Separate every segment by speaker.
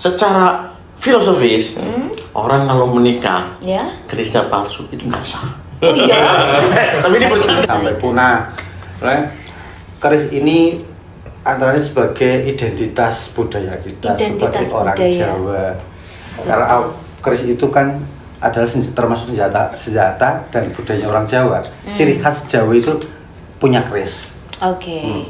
Speaker 1: secara filosofis orang kalau menikah
Speaker 2: Ya.
Speaker 1: kerisnya palsu itu nggak sah.
Speaker 2: Oh iya.
Speaker 1: Tapi ini bercanda.
Speaker 3: Sampai punah. Nah, keris ini antara sebagai identitas budaya kita
Speaker 2: Identitas
Speaker 3: sebagai orang
Speaker 2: budaya.
Speaker 3: Jawa. Karena keris itu kan adalah termasuk senjata dari budaya orang Jawa. Ciri khas Jawa itu punya keris.
Speaker 2: Oke.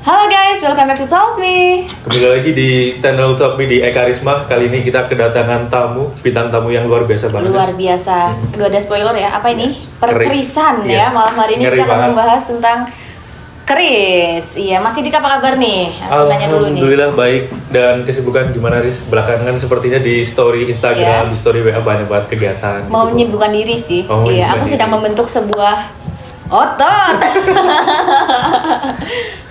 Speaker 2: Halo guys, welcome back to Talk Me.
Speaker 4: Kembali lagi di channel Talk Me di Ekarisma. Kali ini kita kedatangan tamu, bintang tamu yang luar biasa banget.
Speaker 2: Luar biasa. Kedua ada spoiler ya. Apa ini? Perkerisan
Speaker 4: Keris.
Speaker 2: ya.
Speaker 4: Yes.
Speaker 2: Malam hari ini
Speaker 4: Ngeri
Speaker 2: kita akan
Speaker 4: banget.
Speaker 2: membahas tentang keris. Iya, Mas Sidik apa kabar nih? Aku nanya dulu nih.
Speaker 4: Alhamdulillah baik. Dan kesibukan gimana Riz? Belakangan sepertinya di story Instagram,
Speaker 2: Iya.
Speaker 4: di story WA banyak banget kegiatan.
Speaker 2: Mau
Speaker 4: gitu.
Speaker 2: menyibukkan diri sih.
Speaker 4: Oh,
Speaker 2: Iya, aku
Speaker 4: menyibukkan
Speaker 2: sedang
Speaker 4: diri.
Speaker 2: membentuk sebuah otot.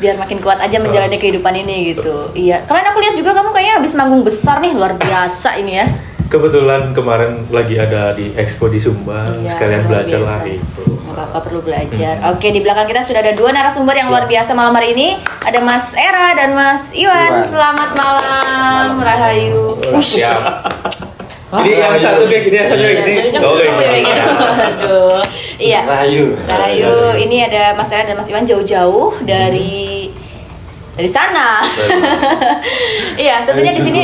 Speaker 2: Biar makin kuat aja menjalani kehidupan ini gitu. Iya. Kemarin aku lihat juga kamu kayaknya habis manggung besar nih, luar biasa ini ya.
Speaker 4: Kebetulan kemarin lagi ada di Expo di Sumba,
Speaker 2: Iya,
Speaker 4: sekalian
Speaker 2: luar
Speaker 4: belajar
Speaker 2: biasa.
Speaker 4: lah gitu.
Speaker 2: Nggak apa-apa, perlu belajar. Oke, di belakang kita sudah ada dua narasumber yang luar biasa malam hari ini. Ada Mas Era dan Mas Iwan.
Speaker 3: Iwan.
Speaker 2: Selamat malam, Rahayu.
Speaker 4: Siap. Jadi yang satu kayak gini, yang satu kayak gini.
Speaker 2: Iya,
Speaker 4: Oh, kayak
Speaker 2: kamu
Speaker 4: gini.
Speaker 2: kayak gini. Aduh. Iya.
Speaker 3: Rahayu.
Speaker 2: Rahayu, ini ada Mas Era dan Mas Iwan jauh-jauh dari sana. Iya, tentunya di sini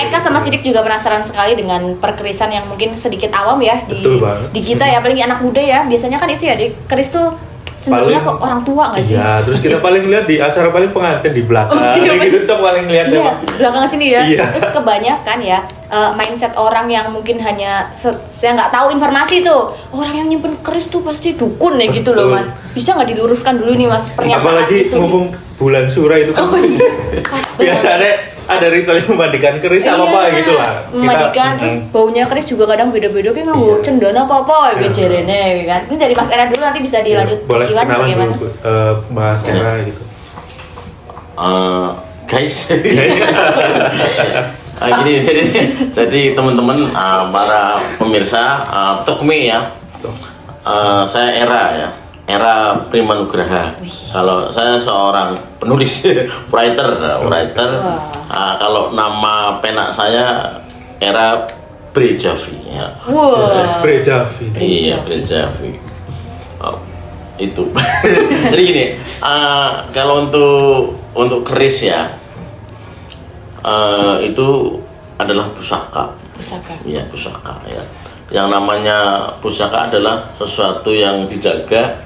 Speaker 2: Eka sama Sidik juga penasaran sekali dengan perkerisan yang mungkin sedikit awam ya
Speaker 4: Betul banget.
Speaker 2: di kita ya, apalagi anak muda ya. Biasanya kan itu ya, di keris tuh cenderungnya ke
Speaker 4: Paling-
Speaker 2: orang tua nggak sih?
Speaker 4: Iya, terus kita paling lihat di acara paling pengantin di belakang,
Speaker 2: Oh, iya,
Speaker 4: kayak gitu tuh paling lihat
Speaker 2: Iya,
Speaker 4: emang.
Speaker 2: belakang sini ya.
Speaker 4: Iya.
Speaker 2: Terus kebanyakan ya mindset orang yang mungkin hanya saya nggak tahu informasi tuh, orang yang nyimpen keris tuh pasti dukun ya gitu loh
Speaker 4: Betul.
Speaker 2: Mas. Bisa nggak diluruskan dulu nih Mas pernyataan
Speaker 4: Apalagi
Speaker 2: itu?
Speaker 4: ngomong bulan sura itu kan
Speaker 2: Oh iya. Pas banget.
Speaker 4: biasanya ada ritual yang memandikan keris apa apa
Speaker 2: Iya,
Speaker 4: gitu lah.
Speaker 2: memandikan, terus baunya keris juga kadang beda-beda kayak nggak
Speaker 4: Iya.
Speaker 2: cendana apa-apa ya
Speaker 4: Iya.
Speaker 2: jerene ya kan. Ini dari Mas Era dulu, nanti bisa dilanjut
Speaker 4: Boleh
Speaker 2: Mas Iwan
Speaker 4: kenalan
Speaker 2: bagaimana?
Speaker 4: dulu bahas era gitu.
Speaker 1: Guys, gini jadi teman-teman para pemirsa Talk Me ya. Saya Era Prima Nugraha. Kalau saya seorang penulis writer. Kalau nama penak saya Era Brejavi ya.
Speaker 2: Wah.
Speaker 4: Brejavi.
Speaker 1: Iya, Brejavi. Itu. Jadi gini, kalau untuk keris ya, itu adalah pusaka.
Speaker 2: Pusaka.
Speaker 1: Iya, pusaka ya. Yang namanya pusaka adalah sesuatu yang dijaga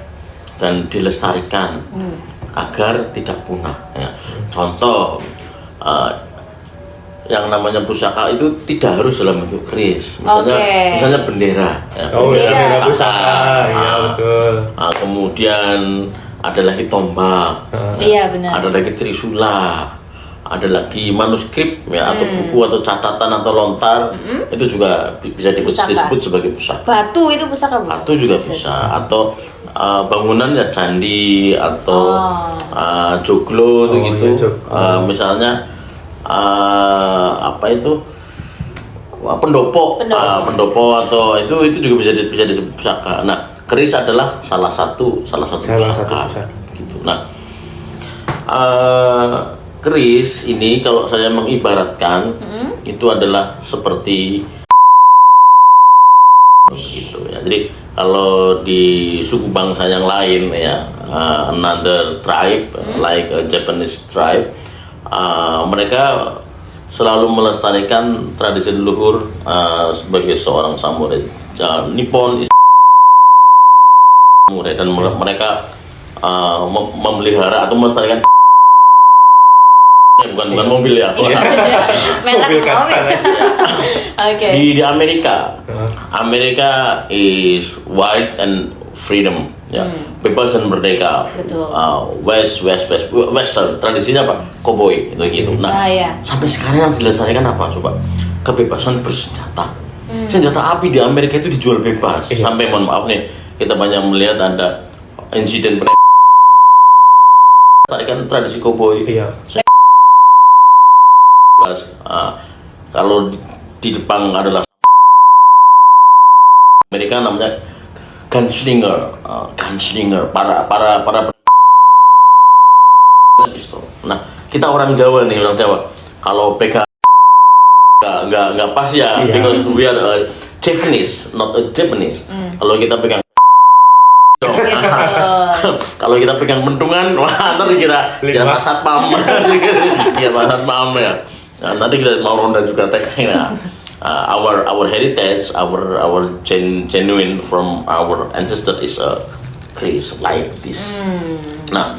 Speaker 1: dan dilestarikan agar tidak punah. Ya. Contoh, yang namanya pusaka itu tidak harus dalam bentuk keris. Misalnya bendera. Ya.
Speaker 4: Oh,
Speaker 2: Bendera.
Speaker 4: bendera pusaka. Iya, betul.
Speaker 1: Kemudian ada lagi tombak,
Speaker 2: Iya benar.
Speaker 1: ada lagi trisula, ada lagi manuskrip ya, atau buku atau catatan atau lontar, itu juga bisa
Speaker 2: Pusaka.
Speaker 1: disebut sebagai pusaka.
Speaker 2: Batu itu pusaka bukan?
Speaker 1: Batu juga bisa, atau bangunan ya candi atau joglo
Speaker 4: Oh,
Speaker 1: gitu.
Speaker 4: iya, joglo.
Speaker 1: Misalnya apa itu pendopo, pendopo atau itu juga bisa disebut pusaka. Nah, keris adalah salah satu pusaka. Gitu. Nah, keris ini kalau saya mengibaratkan itu adalah seperti gitu ya. Jadi kalau di suku bangsa yang lain ya, another tribe like a Japanese tribe, mereka selalu melestarikan tradisi leluhur sebagai seorang samurai Nippon samurai, dan mereka memelihara atau melestarikan bukan mobil ya.
Speaker 2: Merek
Speaker 4: Mobil kacang.
Speaker 2: Oke.
Speaker 1: Di Amerika, Amerika is white and freedom ya, bebas dan merdeka.
Speaker 2: Betul.
Speaker 1: Western tradisinya apa? Cowboy gitu. Nah,
Speaker 2: Iya.
Speaker 1: sampai sekarang yang dilestarikan apa coba? Kebebasan bersenjata. Senjata api di Amerika itu dijual bebas.
Speaker 4: Iya.
Speaker 1: Sampai mohon maaf nih, kita banyak melihat ada insiden melestarikan tradisi cowboy.
Speaker 4: Iya.
Speaker 1: Kalau di Jepang adalah Amerika namanya gunslinger, para pistol. Nah, kita orang Jawa nih, orang Jawa. Kalau PK nggak pas ya, because we are Japanese, not a Japanese. Kalau kita pegang kalau kita pegang pentungan, wah nanti kira Pak Satpam, kira Pak Satpam ya. Nah, nanti kita mau ronda juga tekniknya. Our heritage, our genuine from our ancestor is a Chris like this. Nah,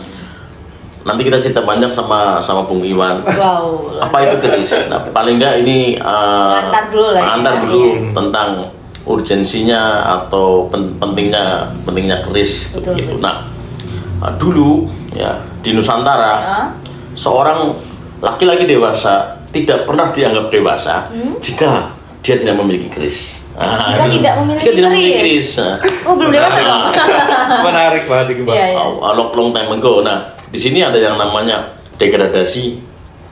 Speaker 1: nanti kita cerita banyak sama Bung Iwan.
Speaker 2: Wow.
Speaker 1: Apa itu Chris? Nah, paling enggak ini pengantar dulu tentang urgensinya atau pentingnya Chris gitu. Nah, dulu ya di Nusantara seorang laki-laki dewasa tidak pernah dianggap dewasa jika dia tidak memiliki Chris.
Speaker 2: Jika tidak memiliki Chris. Oh, belum dewasa dong.
Speaker 4: Menarik banget ini, Bang.
Speaker 1: Long time ago. Nah, di sini ada yang namanya degradasi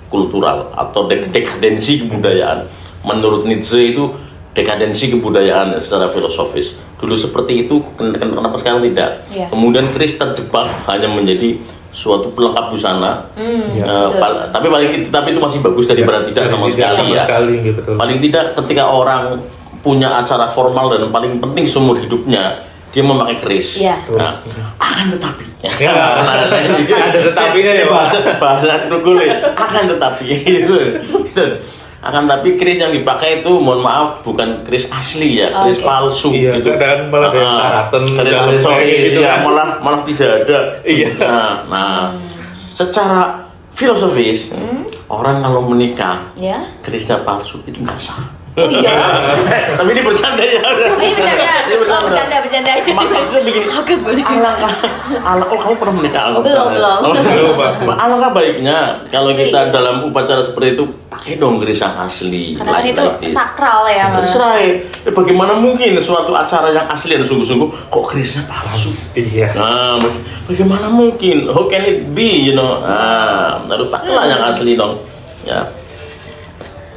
Speaker 1: kultural atau dekadensi kebudayaan. Menurut Nietzsche itu dekadensi kebudayaan secara filosofis. Dulu seperti itu, kenapa sekarang tidak? Kemudian Chris terjebak hanya menjadi suatu pelengkap busana. Tapi itu masih bagus daripada tidak sama sekali ya. Paling tidak ketika orang punya acara formal dan paling penting seumur hidupnya dia memakai Chris. Nah, akan tetapi
Speaker 4: ada tetapinya ya,
Speaker 1: bahasa kulit akan tetapi akan tapi Chris yang dipakai itu mohon maaf bukan Chris asli ya, Chris palsu gitu.
Speaker 4: Dan malah karatan
Speaker 1: Chris aksesoris gitu, ya, malah tidak ada. Nah, secara filosofis orang kalau menikah Chrisnya palsu itu nggak sah.
Speaker 2: Oh iya.
Speaker 1: Tapi ini bercanda ya.
Speaker 2: Ini bercanda.
Speaker 1: Maksudnya begini. Alangkah kamu pernah menikah?
Speaker 2: Belum.
Speaker 1: Alangkah baiknya kalau kita dalam upacara seperti itu pakai dong Chris yang asli.
Speaker 2: Karena itu sakral ya, Mas.
Speaker 1: Right. Bagaimana mungkin suatu acara yang asli dan sungguh-sungguh kok Chrisnya palsu?
Speaker 4: Iya.
Speaker 1: Nah, bagaimana mungkin? How can it be? Harus pakailah yang asli dong. Ya.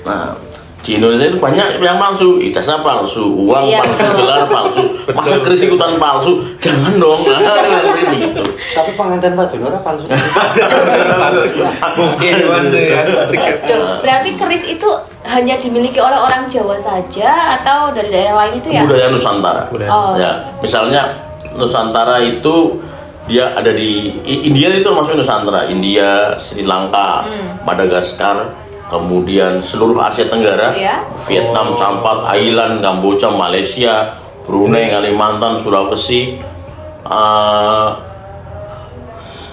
Speaker 1: Nah, di Indonesia itu banyak yang palsu, ijazah palsu, uang palsu, gelar palsu, masa Chris ikutan palsu, jangan dong. Gitu.
Speaker 3: Tapi pengantin Pak Donora palsu.
Speaker 4: Mungkin ya.
Speaker 2: Berarti Chris itu hanya dimiliki oleh orang Jawa saja atau dari daerah lain itu ya?
Speaker 1: Budaya Nusantara. Ya, misalnya Nusantara itu dia ada di India itu termasuk Nusantara, India, Sri Lanka, Madagaskar. Kemudian seluruh Asia Tenggara, Vietnam, Campat, Thailand, Kamboja, Malaysia, Brunei, Kalimantan, Sulawesi,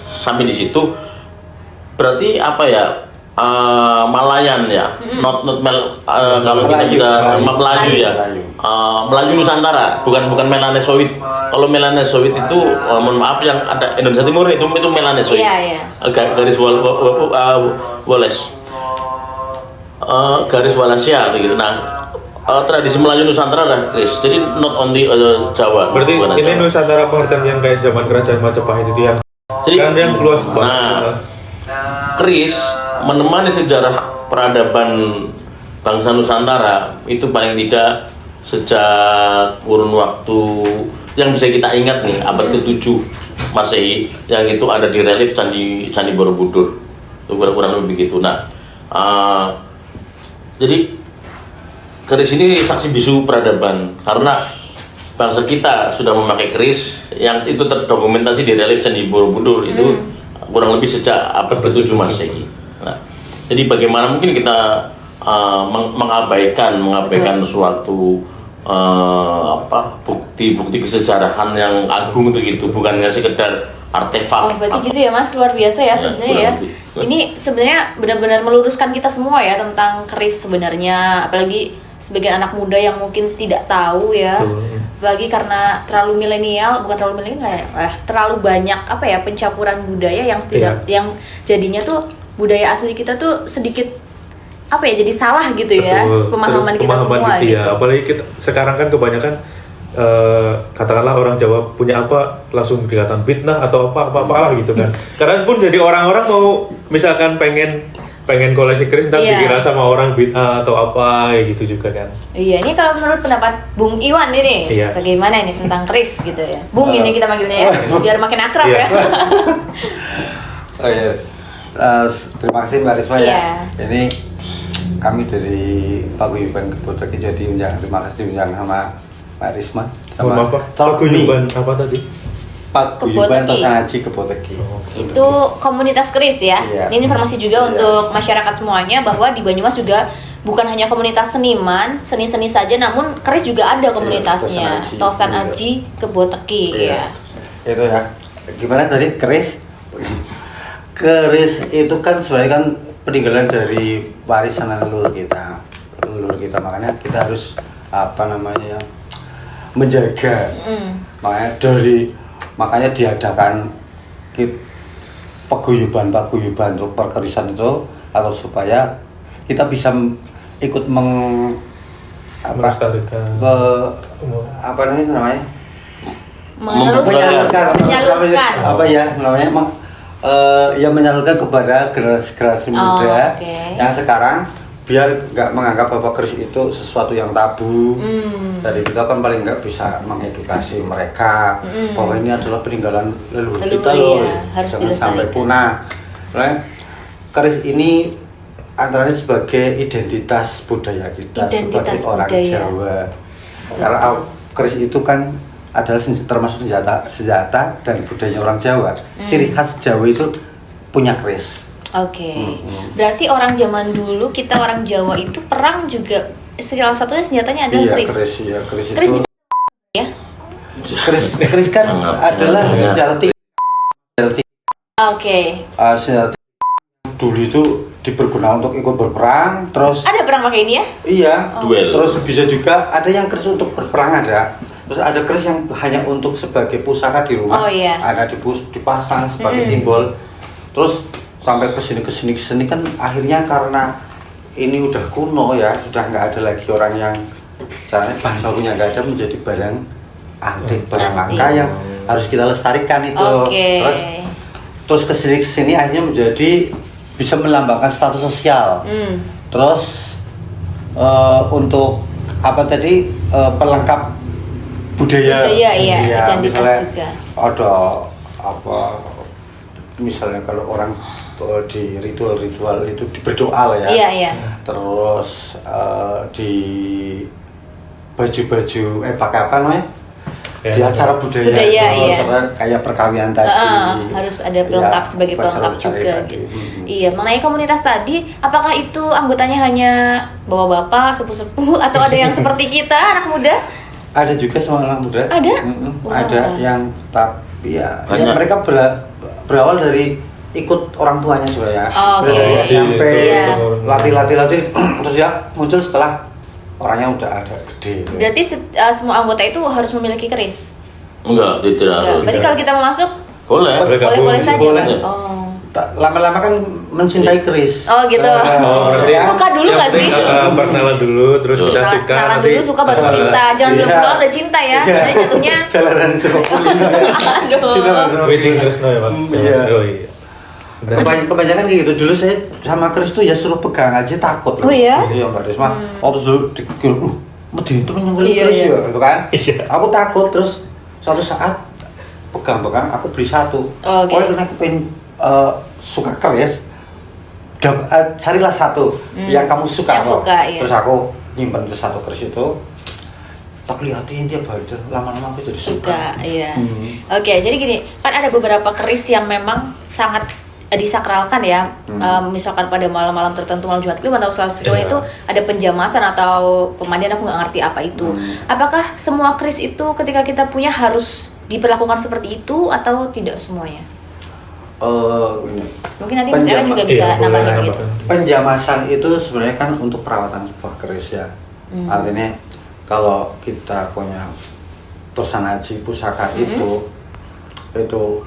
Speaker 1: sampai di situ berarti apa ya? Malayan ya, not kalau kita bisa Melayu ya, Melayu Nusantara, bukan Melanesoid. Kalau Melanesoid itu mohon maaf yang ada Indonesia Timur itu Melanesoid, garis Wallace. Garis Wallacea gitu. Nah, tradisi Melayu Nusantara dan Chris. Jadi not only Jawa.
Speaker 4: Berarti ini Jawa. Nusantara pengertian yang kayak zaman kerajaan Majapahit itu yang
Speaker 1: jadi,
Speaker 4: kan yang luas banget.
Speaker 1: Nah, Chris menemani sejarah peradaban bangsa Nusantara itu paling tidak sejak kurun waktu yang bisa kita ingat nih abad ke-7 Masehi yang itu ada di relief Candi Borobudur. Itu kurang lebih begitu. Nah, jadi keris ini saksi bisu peradaban karena bangsa kita sudah memakai keris yang itu terdokumentasi di relief Candi Borobudur itu kurang lebih sejak abad ke-7 Masehi. Nah, jadi bagaimana mungkin kita mengabaikan suatu bukti kesejarahan yang agung itu bukannya sekedar artefak.
Speaker 2: Berarti gitu ya Mas, luar biasa ya sebenarnya ya. Ini sebenarnya benar-benar meluruskan kita semua ya tentang keris sebenarnya, apalagi sebagian anak muda yang mungkin tidak tahu ya. Apalagi karena terlalu terlalu banyak pencampuran budaya yang yang jadinya tuh budaya asli kita tuh sedikit jadi salah gitu ya. Pemahaman kita semua gitu.
Speaker 4: Ya. Apalagi sekarang kan kebanyakan katakanlah orang Jawa punya apa langsung dikatakan fitnah atau apa gitu kan. Karena pun jadi orang-orang mau misalkan pengen pengen koleksi keris ntar
Speaker 2: Iya.
Speaker 4: dikira sama orang bid'ah atau apa gitu juga kan.
Speaker 2: Iya, ini kalau menurut pendapat Bung Iwan ini,
Speaker 4: Iya.
Speaker 2: bagaimana ini tentang keris gitu ya? Bung ini kita manggilnya ya, biar makin akrab
Speaker 4: Iya.
Speaker 2: ya.
Speaker 3: Oh iya. Terima kasih Mbak Risma
Speaker 2: Iya.
Speaker 3: ya. Ini kami dari Paguyuban Keboteki jadi terima kasih diundang sama Mbak Risma
Speaker 4: Mohon maaf Pak, paguyuban apa tadi?
Speaker 3: Paguyuban
Speaker 2: Keboteki.
Speaker 3: Tosan Haji Keboteki.
Speaker 2: Itu komunitas keris ya.
Speaker 3: Iya.
Speaker 2: Ini informasi juga
Speaker 3: Iya.
Speaker 2: untuk masyarakat semuanya bahwa di Banyumas juga bukan hanya komunitas seniman, seni-seni saja, namun keris juga ada komunitasnya.
Speaker 3: Tosan Haji.
Speaker 2: Tosan
Speaker 3: Iya.
Speaker 2: Haji Keboteki ya.
Speaker 3: Itu ya. Gimana tadi keris? Keris itu kan sebenarnya kan peninggalan dari warisan leluhur kita. Leluhur kita, makanya kita harus apa namanya ya, menjaga. Makanya diadakan paguyuban untuk perkerisan itu agar supaya kita bisa ikut
Speaker 4: Melestarikan.
Speaker 3: apa namanya
Speaker 2: Menyalurkan.
Speaker 3: apa ya namanya ya menyalurkan kepada generasi muda
Speaker 2: oke.
Speaker 3: yang sekarang biar nggak menganggap bahwa keris itu sesuatu yang tabu. Dari kita kan paling nggak bisa mengedukasi mereka bahwa ini adalah peninggalan leluhur kita loh,
Speaker 2: ya, harus
Speaker 3: jangan sampai
Speaker 2: dilestarikan.
Speaker 3: punah. Nah, keris ini antara sebagai identitas budaya kita
Speaker 2: Identitas
Speaker 3: sebagai orang
Speaker 2: budaya.
Speaker 3: Jawa. Karena keris itu kan adalah termasuk senjata dan budaya orang Jawa. Ciri khas Jawa itu punya keris.
Speaker 2: Oke. Berarti orang zaman dulu, kita orang Jawa itu perang juga salah satunya senjatanya adalah
Speaker 3: Iya,
Speaker 2: keris.
Speaker 3: keris
Speaker 2: Keris
Speaker 3: itu.
Speaker 2: bisa ya.
Speaker 3: Keris kan adalah senjata
Speaker 2: Oke.
Speaker 3: senjata dulu itu dipergunakan untuk ikut berperang, terus
Speaker 2: Ada perang pakai ini ya?
Speaker 3: iya,
Speaker 1: Duel.
Speaker 3: terus bisa juga ada yang keris untuk berperang ada. Terus ada keris yang hanya untuk sebagai pusaka di rumah.
Speaker 2: Oh, iya.
Speaker 3: Ada dipasang sebagai simbol. Terus sampai ke sini kan akhirnya karena ini udah kuno ya, sudah nggak ada lagi orang yang caranya bahan bakunya nggak ada, menjadi barang antik, barang
Speaker 2: Antik.
Speaker 3: langka yang harus kita lestarikan itu.
Speaker 2: Oke.
Speaker 3: Terus kesini akhirnya menjadi bisa melambangkan status sosial. Terus untuk apa tadi pelengkap budaya.
Speaker 2: Budaya, iya, identitas
Speaker 3: misalnya
Speaker 2: juga.
Speaker 3: ada apa misalnya kalau orang di ritual itu berdoa lah ya.
Speaker 2: Iya, iya.
Speaker 3: Terus di baju-baju pakai apa namanya? Di acara budaya,
Speaker 2: Budaya,
Speaker 3: itu,
Speaker 2: iya.
Speaker 3: acara kayak perkawinan tadi.
Speaker 2: Harus ada pelengkap
Speaker 3: Iya,
Speaker 2: sebagai pelengkap
Speaker 3: harus cari
Speaker 2: juga
Speaker 3: tadi.
Speaker 2: gitu. Iya, mengenai komunitas tadi, apakah itu anggotanya hanya bapak-bapak, sepuh-sepuh atau ada yang seperti kita, anak muda?
Speaker 3: Ada juga sama anak muda.
Speaker 2: Ada? Wah.
Speaker 3: Ada yang tapi ya
Speaker 1: Banyak.
Speaker 3: mereka berawal dari ikut orang tuanya sebenarnya.
Speaker 2: Oke.
Speaker 3: Dari SMP,
Speaker 2: Iya.
Speaker 3: latih terus ya muncul setelah orangnya udah ada gede.
Speaker 2: Berarti semua anggota itu harus memiliki keris?
Speaker 1: Enggak, dia tidak
Speaker 2: Enggak.
Speaker 1: harus.
Speaker 2: Berarti kalau kita mau masuk,
Speaker 1: Boleh.
Speaker 2: boleh-boleh saja?
Speaker 3: Boleh.
Speaker 2: Oh.
Speaker 3: Lama-lama kan mencintai keris.
Speaker 2: Oh, gitu.
Speaker 4: Oh, berarti
Speaker 2: Suka dulu
Speaker 4: yang
Speaker 2: nggak
Speaker 4: penting,
Speaker 2: sih?
Speaker 4: perkenalan dulu, terus
Speaker 1: Betul.
Speaker 4: kita suka.
Speaker 2: Kenalan
Speaker 4: nanti-
Speaker 2: dulu, suka baru cinta. Jangan
Speaker 3: Iya.
Speaker 2: belum kenal udah cinta ya. Jadi jatuhnya,
Speaker 3: Jalanan sama
Speaker 2: aduh.
Speaker 3: Cinta bersama
Speaker 4: Waiting
Speaker 3: keris.
Speaker 4: terus ya Pak.
Speaker 3: Iya.
Speaker 4: Oh iya. Sudah.
Speaker 3: Kebanyakan kayak gitu. Dulu saya sama keris tuh ya suruh pegang aja takut.
Speaker 2: Oh iya?
Speaker 3: Iya Mbak Risma. Waktu dulu dikira, medhi itu menyangkut
Speaker 2: Iya,
Speaker 3: keris
Speaker 2: iya.
Speaker 3: ya, gitu kan?
Speaker 4: Iya.
Speaker 3: Aku takut terus suatu saat pegang-pegang aku beli satu.
Speaker 2: Oke.
Speaker 3: Karena aku pengen suka keris. Carilah satu yang kamu suka.
Speaker 2: Yang
Speaker 3: kok.
Speaker 2: suka, iya.
Speaker 3: Terus aku nyimpan itu satu keris itu. Tak lihatin tiap hari lama-lama aku jadi
Speaker 2: Suka, iya.
Speaker 3: Hmm.
Speaker 2: Oke, jadi gini, kan ada beberapa keris yang memang sangat disakralkan ya. Misalkan pada malam-malam tertentu, malam Jumat Kliwon atau Selasa Kliwon
Speaker 4: Iya.
Speaker 2: itu ada penjamasan atau pemandian, aku nggak ngerti apa itu. Apakah semua keris itu ketika kita punya harus diperlakukan seperti itu atau tidak semuanya?
Speaker 3: Ini.
Speaker 2: Mungkin nanti Mas Era juga bisa
Speaker 4: Iya, boleh
Speaker 2: nambahin gitu.
Speaker 4: nambahkan.
Speaker 3: Penjamasan itu sebenarnya kan untuk perawatan sebuah keris ya. Artinya kalau kita punya Tosan Haji pusaka itu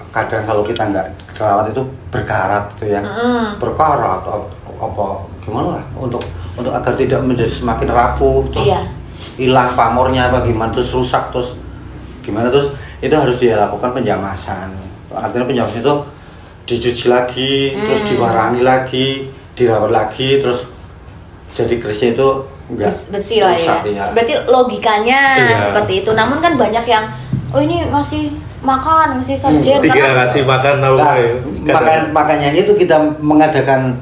Speaker 3: kadang kalau kita nggak rawat itu berkarat gitu ya. Berkarat apa gimana lah untuk agar tidak menjadi semakin rapuh terus
Speaker 2: Iya.
Speaker 3: hilang pamornya apa gimana terus rusak terus gimana terus itu harus dilakukan penjamasan. Artinya penjamasan itu dicuci lagi, terus diwarangi lagi, dirawat lagi terus jadi kerisnya itu enggak
Speaker 2: besi lah
Speaker 3: rusak,
Speaker 2: ya. Berarti logikanya
Speaker 4: Iya.
Speaker 2: seperti itu. Namun kan banyak yang ini ngasih makan, ngasih sajen
Speaker 4: Dikira ngasih makan apa
Speaker 3: Nah,
Speaker 4: ya?
Speaker 3: makanya itu kita mengadakan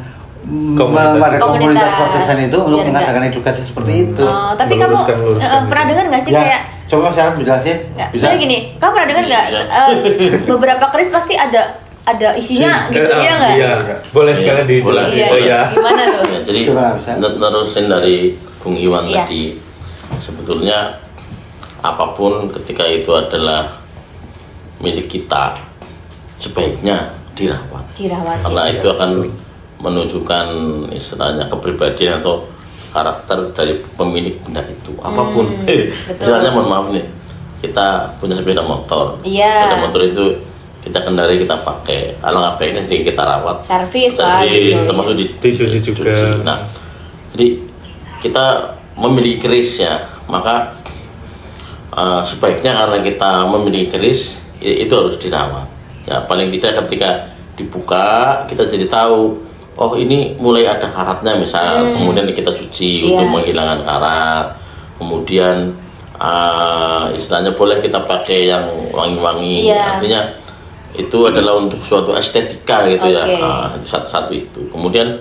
Speaker 3: komunitas perkesan itu untuk
Speaker 2: Biar
Speaker 3: mengadakan edukasi seperti itu.
Speaker 2: Oh, tapi kamu
Speaker 4: Meluruskan
Speaker 2: pernah dengar nggak sih
Speaker 3: Ya,
Speaker 2: kayak
Speaker 3: coba saya jelasin.
Speaker 2: nggak? Sebenarnya gini, kamu pernah dengar nggak?
Speaker 1: Bisa.
Speaker 2: Beberapa keris pasti ada isinya gitu, iya nggak?
Speaker 4: Iya, boleh
Speaker 1: Iya,
Speaker 4: sekali
Speaker 1: boleh.
Speaker 4: dijelasin.
Speaker 2: Iya,
Speaker 4: Oh ya.
Speaker 2: Gimana tuh?
Speaker 1: Ya, jadi
Speaker 3: Coba, bisa.
Speaker 1: nerusin dari Bung Iwan
Speaker 2: Iya.
Speaker 1: tadi, sebetulnya apapun ketika itu adalah milik kita, sebaiknya dirawat.
Speaker 2: Dirawat.
Speaker 1: Karena
Speaker 2: ya.
Speaker 1: itu akan menunjukkan istilahnya kepribadian atau karakter dari pemilik benda itu, apapun.
Speaker 2: betul.
Speaker 1: Misalnya mohon maaf nih, kita punya sepeda motor.
Speaker 2: Iya.
Speaker 1: Sepeda motor itu kita kendari, kita pakai, alangkah baiknya sih kita rawat.
Speaker 2: Servis lah
Speaker 1: Servis,
Speaker 2: gitu.
Speaker 1: termasuk
Speaker 4: Dicuci juga.
Speaker 1: Nah, jadi kita memiliki keris ya, maka sebaiknya karena kita memiliki keris itu harus dirawat. Ya paling tidak ketika dibuka kita jadi tahu, oh ini mulai ada karatnya misal, kemudian kita cuci
Speaker 2: Iya.
Speaker 1: untuk menghilangkan karat, kemudian istilahnya boleh kita pakai yang wangi-wangi,
Speaker 2: Iya.
Speaker 1: artinya itu adalah untuk suatu estetika gitu ya.
Speaker 2: Oke.
Speaker 1: Satu-satu itu. Kemudian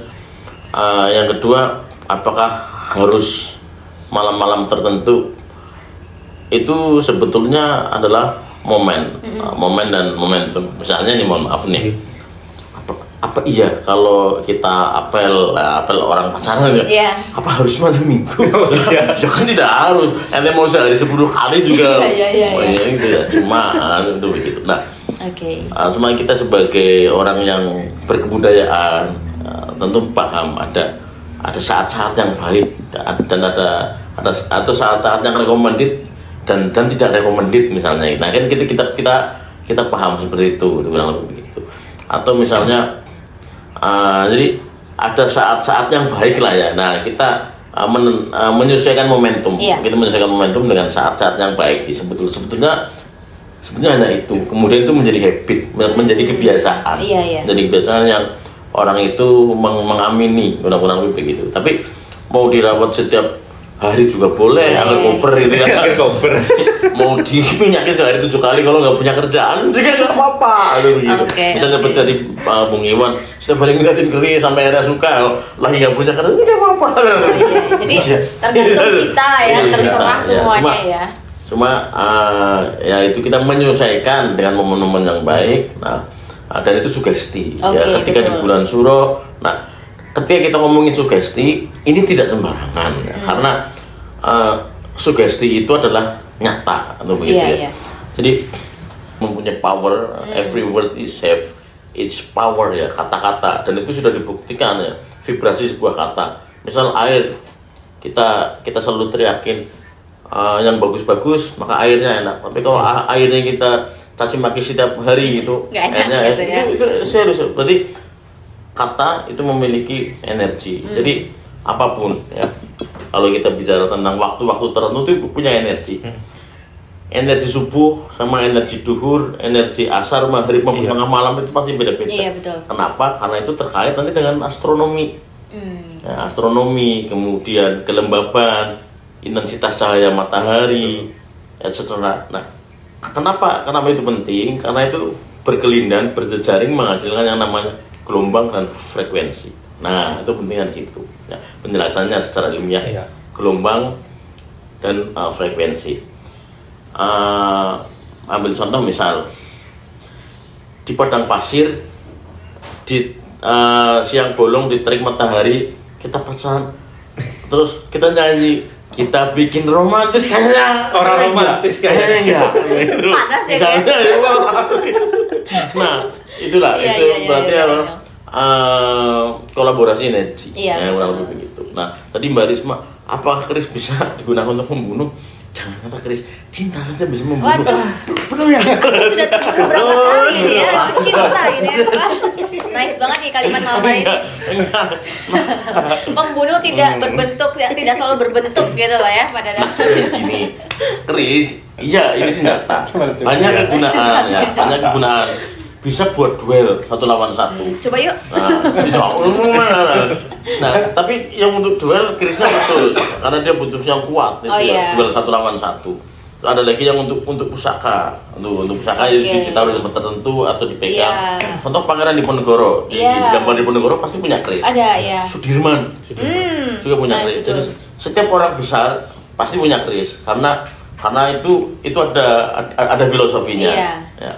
Speaker 1: yang kedua, apakah harus malam-malam tertentu? Itu sebetulnya adalah momen, momen dan momentum. Misalnya nih, mohon maaf nih, apa iya kalau kita apel orang pacaran ya?
Speaker 2: Iya.
Speaker 1: Apa harus malam minggu? Ya kan tidak harus. Ente mau sehari 10 kali juga.
Speaker 2: Iya.
Speaker 1: Gitu ya. Cuma itu begitu. Nah,
Speaker 2: Oke.
Speaker 1: cuma kita sebagai orang yang berkebudayaan tentu paham ada saat-saat yang baik dan ada atau saat-saat yang recommended dan tidak recommended misalnya. Nah kan kita paham seperti itu kurang lebih begitu. Atau misalnya jadi ada saat-saat yang baik lah ya. Nah kita menyesuaikan momentum.
Speaker 2: Iya.
Speaker 1: Kita menyesuaikan momentum dengan saat-saat yang baik. Sebetulnya hanya itu. Kemudian itu menjadi habit, menjadi kebiasaan.
Speaker 2: Iya.
Speaker 1: Jadi kebiasaan yang orang itu mengamini, kurang lebih begitu. Tapi mau dirawat setiap hari juga boleh, angkat koper itu ya.
Speaker 4: Angkat koper.
Speaker 1: Mau diminyakin sehari 7 kali kalau nggak punya kerjaan juga nggak apa-apa. Begitu.
Speaker 2: Oke,
Speaker 1: Misalnya
Speaker 2: oke.
Speaker 1: dari Bung Iwan, setiap hari ngeliatin keris sampai akhirnya suka, lagi nggak punya kerjaan nggak apa-apa.
Speaker 2: Oh, iya. Jadi tergantung kita ya,
Speaker 1: Iya,
Speaker 2: terserah
Speaker 1: iya.
Speaker 2: semuanya ya.
Speaker 1: Cuma ya itu kita menyesuaikan dengan momen-momen yang baik. Nah, dan itu sugesti.
Speaker 2: Oke,
Speaker 1: Ya, ketika di
Speaker 2: betul.
Speaker 1: bulan Suro, nah ketika kita ngomongin sugesti, ini tidak sembarangan ya, karena sugesti itu adalah nyata atau begitu
Speaker 2: Iya,
Speaker 1: ya.
Speaker 2: iya.
Speaker 1: Jadi mempunyai power, every word is have its power ya, kata-kata, dan itu sudah dibuktikan ya, vibrasi sebuah kata. Misal air, kita selalu teriakin yang bagus-bagus, maka airnya enak. Tapi kalau airnya kita caci maki setiap hari gitu,
Speaker 2: Nggak enak gitu ya.
Speaker 1: itu serius. Berarti kata itu memiliki energi. Jadi apapun ya, kalau kita bicara tentang waktu-waktu tertentu itu punya energi. Energi subuh sama energi duhur, energi asar, maghrib, tengah malam itu pasti beda-beda.
Speaker 2: Iya, betul.
Speaker 1: Kenapa? Karena itu terkait nanti dengan astronomi. Ya, astronomi, kemudian kelembaban, intensitas cahaya matahari, etc. Nah, kenapa itu penting? Karena itu berkelindan, berjejaring menghasilkan yang namanya gelombang dan frekuensi. Nah, itu pentingnya di situ. Ya, penjelasannya secara ilmiah,
Speaker 4: Iya.
Speaker 1: gelombang dan frekuensi. Ambil contoh misal di padang pasir, di siang bolong di terik matahari kita pesan, terus kita nyanyi, kita bikin romantis kayaknya.
Speaker 4: Orang romantis kayaknya.
Speaker 1: enggak. Itu
Speaker 2: Panas ya,
Speaker 1: misalnya. Nah, itulah
Speaker 2: Iya,
Speaker 1: itu
Speaker 2: iya,
Speaker 1: berarti
Speaker 2: iya,
Speaker 1: apa?
Speaker 2: iya.
Speaker 1: Kolaborasi energi.
Speaker 2: Iya,
Speaker 1: Ya, kurang
Speaker 2: betul.
Speaker 1: lebih begitu. Nah, tadi Mbak Risma, apakah keris bisa digunakan untuk membunuh? Jangan kata keris, cinta saja bisa membunuh.
Speaker 2: Waduh.
Speaker 1: Benar ya?
Speaker 2: Sudah terbuka berapa kali ini ya, cinta ini ya. Nice banget nih kalimat mama ini. Membunuh tidak berbentuk, tidak selalu berbentuk gitu lah ya pada dasarnya.
Speaker 1: Ini keris, iya ini senjata. Banyak kegunaan ya, banyak kegunaan. bisa buat duel 1 lawan 1.
Speaker 2: Coba yuk.
Speaker 1: Nah, tapi yang untuk duel Krisnya khusus karena dia butuh yang kuat itu ya, duel 1 lawan 1. Ada lagi yang untuk pusaka. Untuk pusaka itu ditaruh di tempat tertentu atau dipegang. Contoh Pangeran Diponegoro. Di gambar Diponegoro pasti punya keris.
Speaker 2: Ada ya.
Speaker 1: Sudirman juga punya keris. Jadi setiap orang besar pasti punya keris karena itu ada filosofinya. Ya.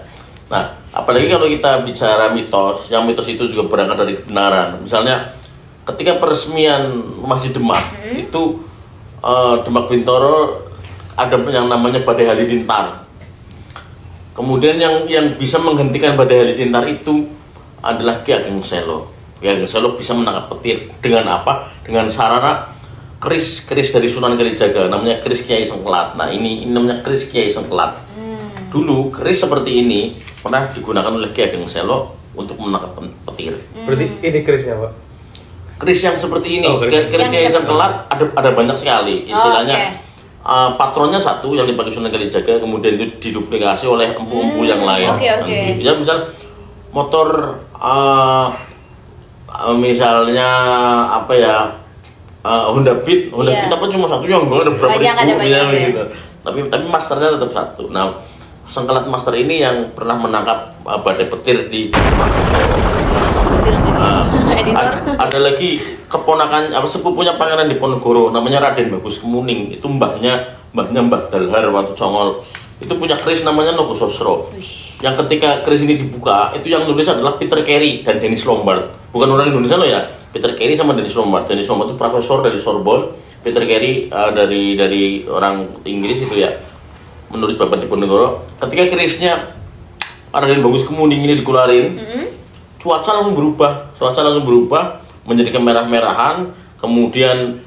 Speaker 1: Nah, apalagi kalau kita bicara mitos, yang mitos itu juga berangkat dari kebenaran. Misalnya ketika peresmian Masjid Demak itu Demak Bintoro ada yang namanya Badai Halilintar. Kemudian yang bisa menghentikan Badai Halilintar itu adalah Ki Ageng Selo. Ki Ageng Selo bisa menangkap petir dengan apa? Dengan sarana keris dari Sunan Kalijaga, namanya keris Kiai Sengkelat. Nah, ini namanya keris Kiai Sengkelat. Dulu keris seperti ini pernah digunakan oleh Ki Ageng Selo untuk menangkap petir.
Speaker 4: Berarti ini kerisnya, Pak?
Speaker 1: Keris yang seperti ini, keris
Speaker 2: yang
Speaker 1: Kiai Sengkelat ada banyak sekali. Istilahnya patronnya satu yang dipakai Sunan Kalijaga, kemudian itu diduplikasi oleh empu-empu yang lain. Ya, misal motor misalnya apa ya, Honda Beat apa cuma satu yang ada berapa ribu gitu. Tapi masternya tetap satu. Nah, Sengkelat Master ini yang pernah menangkap badai petir di ada lagi keponakan sepupunya Pangeran Diponegoro namanya Raden Bagus Kemuning. Itu mbahnya Mbah Dalhar waktu Congol. Itu punya keris namanya Nogososro. Yang ketika keris ini dibuka, itu yang nulis adalah Peter Carey dan Dennis Lombard. Bukan orang Indonesia loh ya. Peter Carey sama Dennis Lombard. Dennis Lombard itu profesor dari Sorbonne. Peter Carey dari orang Inggris itu ya, menulis Babat Diponegoro. Ketika kerisnya Raden Bagus Kemuning ini dikeluarin, cuaca langsung berubah menjadi kemerah-merahan, kemudian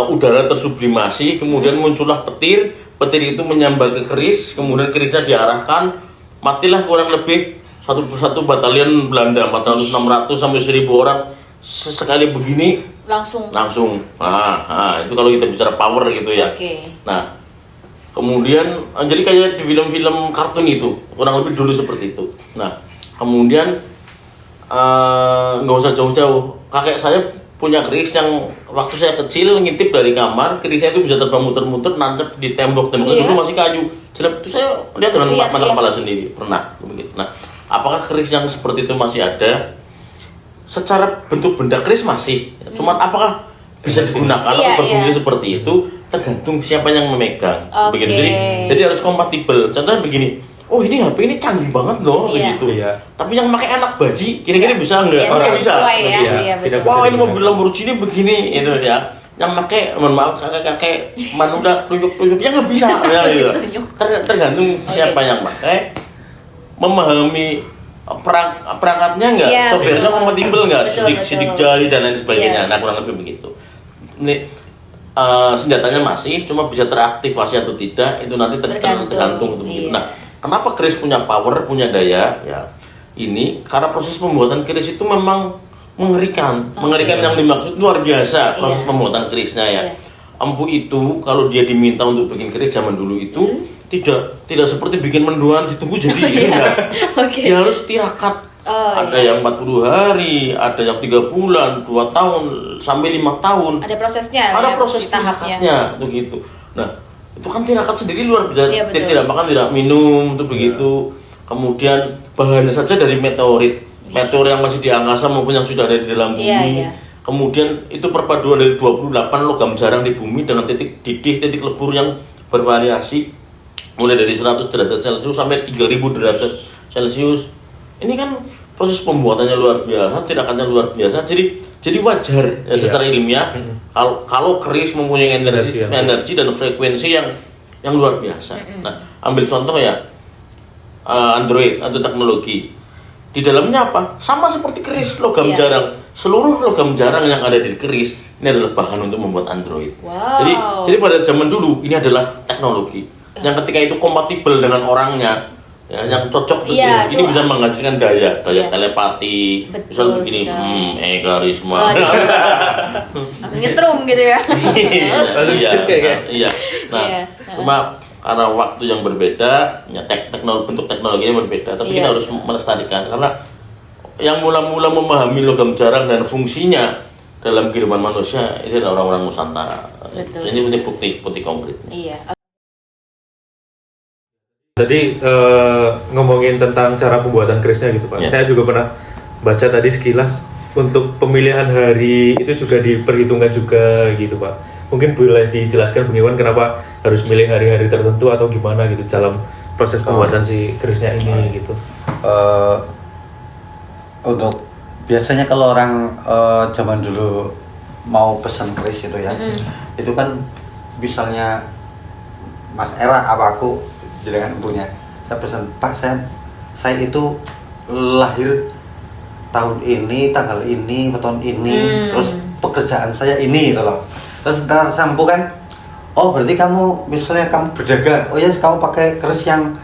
Speaker 1: udara tersublimasi, kemudian muncullah petir itu menyambar ke keris, kemudian kerisnya diarahkan, matilah kurang lebih satu batalion Belanda, 400-600 sampai 1000 orang sekali begini
Speaker 2: langsung.
Speaker 1: Nah, itu kalau kita bicara power gitu ya. Nah, kemudian jadi kayak di film-film kartun itu, kurang lebih dulu seperti itu. Nah, kemudian nggak usah jauh-jauh, kakek saya punya keris yang waktu saya kecil ngintip dari kamar, kerisnya itu bisa terbang muter-muter nancep di tembok dulu masih kayu. Jelek itu saya lihat dengan mata kepala sendiri, pernah begitu. Nah, apakah keris yang seperti itu masih ada? Secara bentuk benda keris masih, cuman apakah bisa digunakan atau berfungsi seperti itu tergantung siapa yang memegang. Begitu. Jadi harus kompatibel. Contohnya begini, oh ini HP ini canggih banget loh, begitu. Tapi yang pakai anak baji kira-kira bisa nggak? Nggak bisa. Wah, ini mobil Lamborghini begini itu ya. Yang pakai, mohon maaf, kakek-kakek manuda tunjuk-tunjuknya nggak bisa. Tergantung siapa yang pakai, memahami perangkatnya nggak, softwarenya kompatibel nggak, sidik jari dan lain sebagainya. Nah, kurang lebih begitu. Ini senjatanya masih, cuma bisa teraktivasi atau tidak itu nanti tergantung begitu. Nah, kenapa keris punya power, punya daya? Ya, ini karena proses pembuatan keris itu memang mengerikan. Mengerikan yang dimaksud luar biasa proses pembuatan kerisnya ya. Empu itu kalau dia diminta untuk bikin keris zaman dulu itu tidak seperti bikin mendoan ditunggu jadi enggak. Dia harus tirakat. Ada yang 40 hari, ada yang 3 bulan, 2 tahun sampai 5 tahun.
Speaker 2: Ada prosesnya.
Speaker 1: Ada proses tirakatnya begitu. Nah, itu kan tirakat sendiri luar biasa. Tidak makan, tidak minum, itu begitu. Kemudian bahannya saja dari meteorit yang masih di angkasa maupun yang sudah ada di dalam bumi. Kemudian itu perpaduan dari 28 logam jarang di bumi dengan titik didih, titik lebur yang bervariasi mulai dari 100 derajat Celcius sampai 3000 derajat Celcius. Ini kan proses pembuatannya luar biasa, tirakannya luar biasa. Jadi wajar ya, secara ilmiah kalau keris mempunyai energi dan frekuensi yang luar biasa. Nah, ambil contoh ya Android atau teknologi. Di dalamnya apa? Sama seperti keris logam jarang. Seluruh logam jarang yang ada di keris ini adalah bahan untuk membuat Android. Jadi pada zaman dulu ini adalah teknologi yang ketika itu kompatibel dengan orangnya, ya, yang cocok betul. Ini bisa menghasilkan daya telepati, misal begini, karisma.
Speaker 2: Langsung nyetrum gitu ya.
Speaker 1: Iya. Nah, cuma karena waktu yang berbeda, ya bentuk teknologinya berbeda, tapi kita harus melestarikan karena yang mula-mula memahami logam jarang dan fungsinya dalam kehidupan manusia itu adalah orang-orang Nusantara.
Speaker 2: Betul.
Speaker 1: Ini bukti konkret.
Speaker 2: Iya.
Speaker 4: Tadi ngomongin tentang cara pembuatan kerisnya gitu Pak.
Speaker 1: Ya.
Speaker 4: Saya juga pernah baca tadi sekilas untuk pemilihan hari itu juga diperhitungkan juga gitu Pak. Mungkin boleh dijelaskan Bung Iwan kenapa harus milih hari-hari tertentu atau gimana gitu dalam proses pembuatan si kerisnya ini gitu.
Speaker 3: Untuk biasanya kalau orang zaman dulu mau pesan keris itu ya, itu kan misalnya Mas Era apa aku jenengan punya, saya pesan Pak, saya itu lahir tahun ini, tanggal ini, tahun ini, terus pekerjaan saya ini gitu loh. Terus ntar sampo kan, oh berarti kamu misalnya kamu berdagang, oh ya kamu pakai keris yang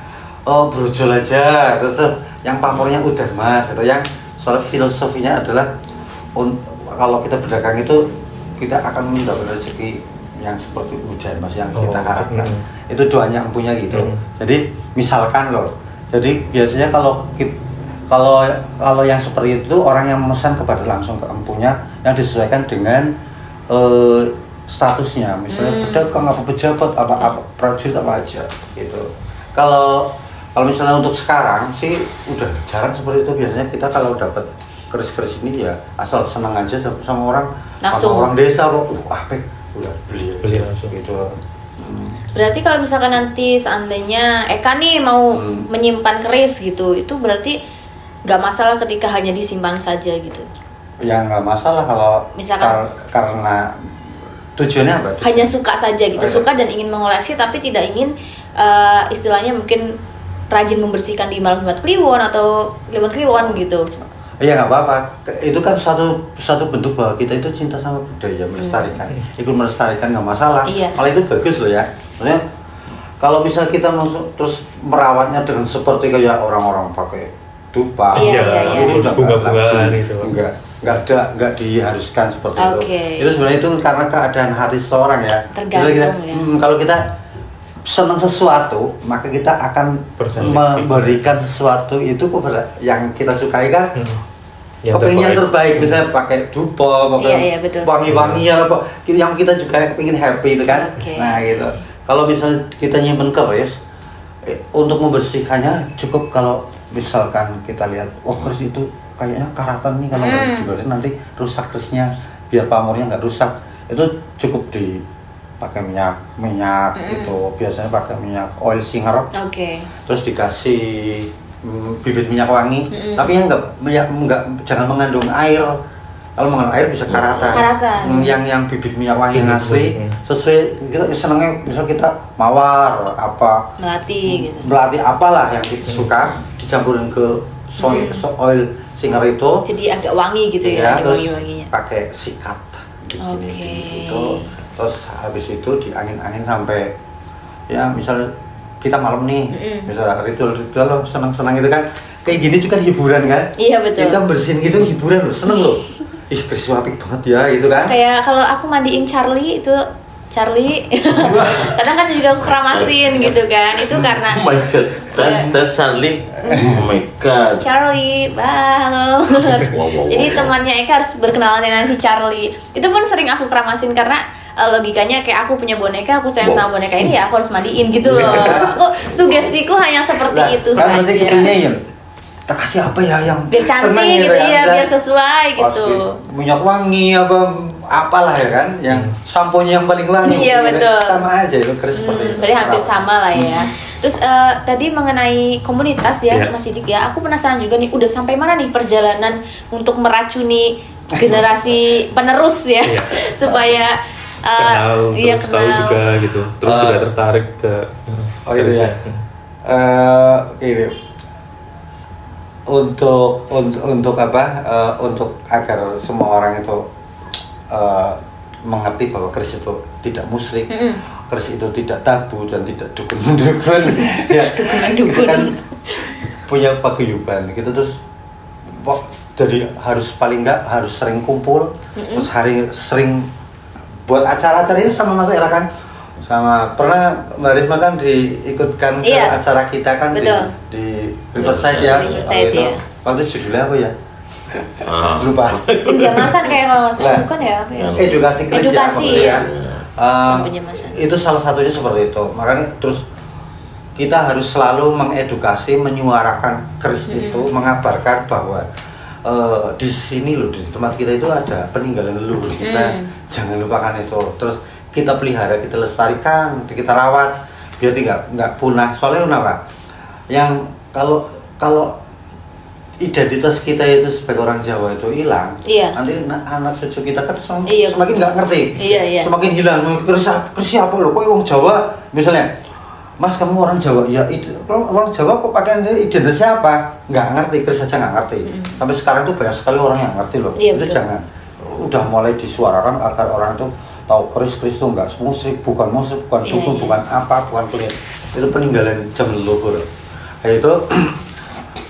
Speaker 3: brojol aja, terus yang pamornya udah mas, itu yang soal filosofinya adalah kalau kita berdagang itu kita akan mendapat rezeki yang seperti hujan mas yang kita harapkan. Itu doanya yang punya gitu. Jadi misalkan loh, jadi biasanya kalau yang seperti itu orang yang memesan kepada langsung ke empunya yang disesuaikan dengan statusnya, misalnya pedagang apa pejabat apa prajurit apa aja gitu. Kalau misalnya untuk sekarang sih udah jarang seperti itu. Biasanya kita kalau dapat keris-keris ini ya asal senang aja sama orang,
Speaker 2: langsung.
Speaker 3: sama orang desa kok, udah beli aja
Speaker 4: langsung
Speaker 3: gitu.
Speaker 2: Berarti kalau misalkan nanti seandainya Eka nih mau menyimpan keris gitu, itu berarti nggak masalah ketika hanya disimpan saja gitu?
Speaker 3: Ya nggak masalah kalau
Speaker 2: Misalkan
Speaker 3: karena tujuannya apa?
Speaker 2: hanya suka saja gitu, suka dan ingin mengoleksi tapi tidak ingin istilahnya mungkin rajin membersihkan di malam Jumat Kliwon atau Kliwon gitu.
Speaker 3: Iya nggak apa-apa. Itu kan satu bentuk bahwa kita itu cinta sama budaya, melestarikan. Ikut melestarikan nggak masalah.
Speaker 2: Iya.
Speaker 3: Kalau itu bagus loh ya. Maksudnya kalau misal kita masuk terus merawatnya dengan seperti kayak orang-orang pakai dupa,
Speaker 2: Iya.
Speaker 3: itu udah
Speaker 4: bunga-bungaan itu.
Speaker 3: nggak diharuskan seperti
Speaker 2: Oke.
Speaker 3: itu. Itu sebenarnya itu karena keadaan hati seseorang ya.
Speaker 2: Tergantung ya.
Speaker 3: Kalau kita senang sesuatu, maka kita akan memberikan sesuatu itu kepada yang kita sukai kan. Kepingin yang terbaik, misalnya pakai dupa, pakai
Speaker 2: betul.
Speaker 3: wangi-wangian apa, yang kita juga pengen happy itu kan.
Speaker 2: Oke.
Speaker 3: Nah gitu. Kalau misalnya kita nyimpen keris, untuk membersihkannya cukup kalau misalkan kita lihat, keris itu kayaknya karatan nih, kalau nggak dibersihin nanti rusak kerisnya, biar pamornya nggak rusak. Itu cukup dipakai minyak itu, biasanya pakai minyak oil singer.
Speaker 2: Oke.
Speaker 3: Terus dikasih bibit minyak wangi, tapi yang enggak jangan mengandung air. Kalau mengandung air bisa karatan. Yang bibit minyak wangi yang asli sesuai kita senangnya, misal kita mawar apa melati apalah yang kita suka, dicampurin ke oil singer itu.
Speaker 2: Jadi agak wangi gitu ya,
Speaker 3: terus
Speaker 2: wangi-wanginya.
Speaker 3: pakai sikat. Gitu. Terus habis itu diangin-angin sampai ya misal kita malam nih, misalnya ritual lo senang-senang itu kan, kayak gini juga hiburan kan?
Speaker 2: Iya betul.
Speaker 3: Kita bersihin gitu hiburan lo, seneng lo. Ih keris apik banget ya gitu kan?
Speaker 2: Kayak kalau aku mandiin Charlie itu, kadang kan juga aku keramasin gitu kan, itu karena
Speaker 1: Oh my god, that's Charlie. Oh my god.
Speaker 2: Charlie, halo.
Speaker 1: Wow.
Speaker 2: Jadi temannya Eka harus berkenalan dengan si Charlie. Itu pun sering aku keramasin karena logikanya kayak aku punya boneka, aku sayang sama boneka ini ya aku harus mandiin gitu loh. Aku sugestiku hanya seperti itu saja.
Speaker 3: Kita kasih apa ya yang
Speaker 2: biar cantik gitu ya, biar sesuai gitu.
Speaker 3: Minyak wangi apalah ya kan, yang samponya yang paling wangi.
Speaker 2: Iya betul.
Speaker 3: Sama aja itu keris seperti itu.
Speaker 2: Berarti hampir sama lah ya. Terus tadi mengenai komunitas ya, Mas Sidik ya, aku penasaran juga nih, udah sampai mana nih perjalanan untuk meracuni generasi penerus ya, supaya
Speaker 4: kenal juga gitu, terus juga tertarik ke
Speaker 3: itu ya. Ini untuk apa? Untuk agar semua orang itu mengerti bahwa keris itu tidak musyrik, keris itu tidak tabu dan tidak dukun-dukun. Ya, kita kan punya paguyuban, kita terus jadi harus paling enggak harus sering kumpul, terus sering buat acara-acara ini sama Mas Era kan. Sama pernah Mbak Risma kan diikutkan ke
Speaker 2: Iya.
Speaker 3: acara kita kan
Speaker 2: Betul.
Speaker 3: di Riverside ya.
Speaker 2: Riverside,
Speaker 3: Waktu itu.
Speaker 2: ya.
Speaker 3: Waktu judulnya apa ya?
Speaker 1: Ah.
Speaker 3: Lupa.
Speaker 2: Penjamasan kayak kalau nggak salah,
Speaker 3: Lah.
Speaker 2: bukan ya? Apa ya?
Speaker 3: Edukasi Kris
Speaker 2: Edukasi,
Speaker 3: ya.
Speaker 2: ya.
Speaker 3: Penjemasan. Itu salah satunya seperti itu. Makanya terus kita harus selalu mengedukasi, menyuarakan Kris itu, mengabarkan bahwa di sini loh, di tempat kita itu ada peninggalan leluhur kita. Jangan lupakan itu. Terus kita pelihara, kita lestarikan, kita rawat biar nggak punah. Soalnya kenapa? Yang kalau identitas kita itu sebagai orang Jawa itu hilang,
Speaker 2: Iya.
Speaker 3: nanti anak cucu kita kan
Speaker 2: Iya,
Speaker 3: semakin nggak ngerti,
Speaker 2: Iya.
Speaker 3: semakin hilang. Kersi apa lo? Kok orang Jawa misalnya, Mas kamu orang Jawa, ya itu orang Jawa kok pakai identitasnya apa? Nggak ngerti, Kris saja nggak ngerti. Sampai sekarang tuh banyak sekali orang yang ngerti loh.
Speaker 2: Iya,
Speaker 3: Itu
Speaker 2: betul.
Speaker 3: jangan, udah mulai disuarakan agar orang tuh tahu Kris itu nggak musrik, bukan
Speaker 2: Iya,
Speaker 3: dukun,
Speaker 2: iya.
Speaker 3: bukan apa, bukan kulit. Itu peninggalan jam leluhur. Nah, itu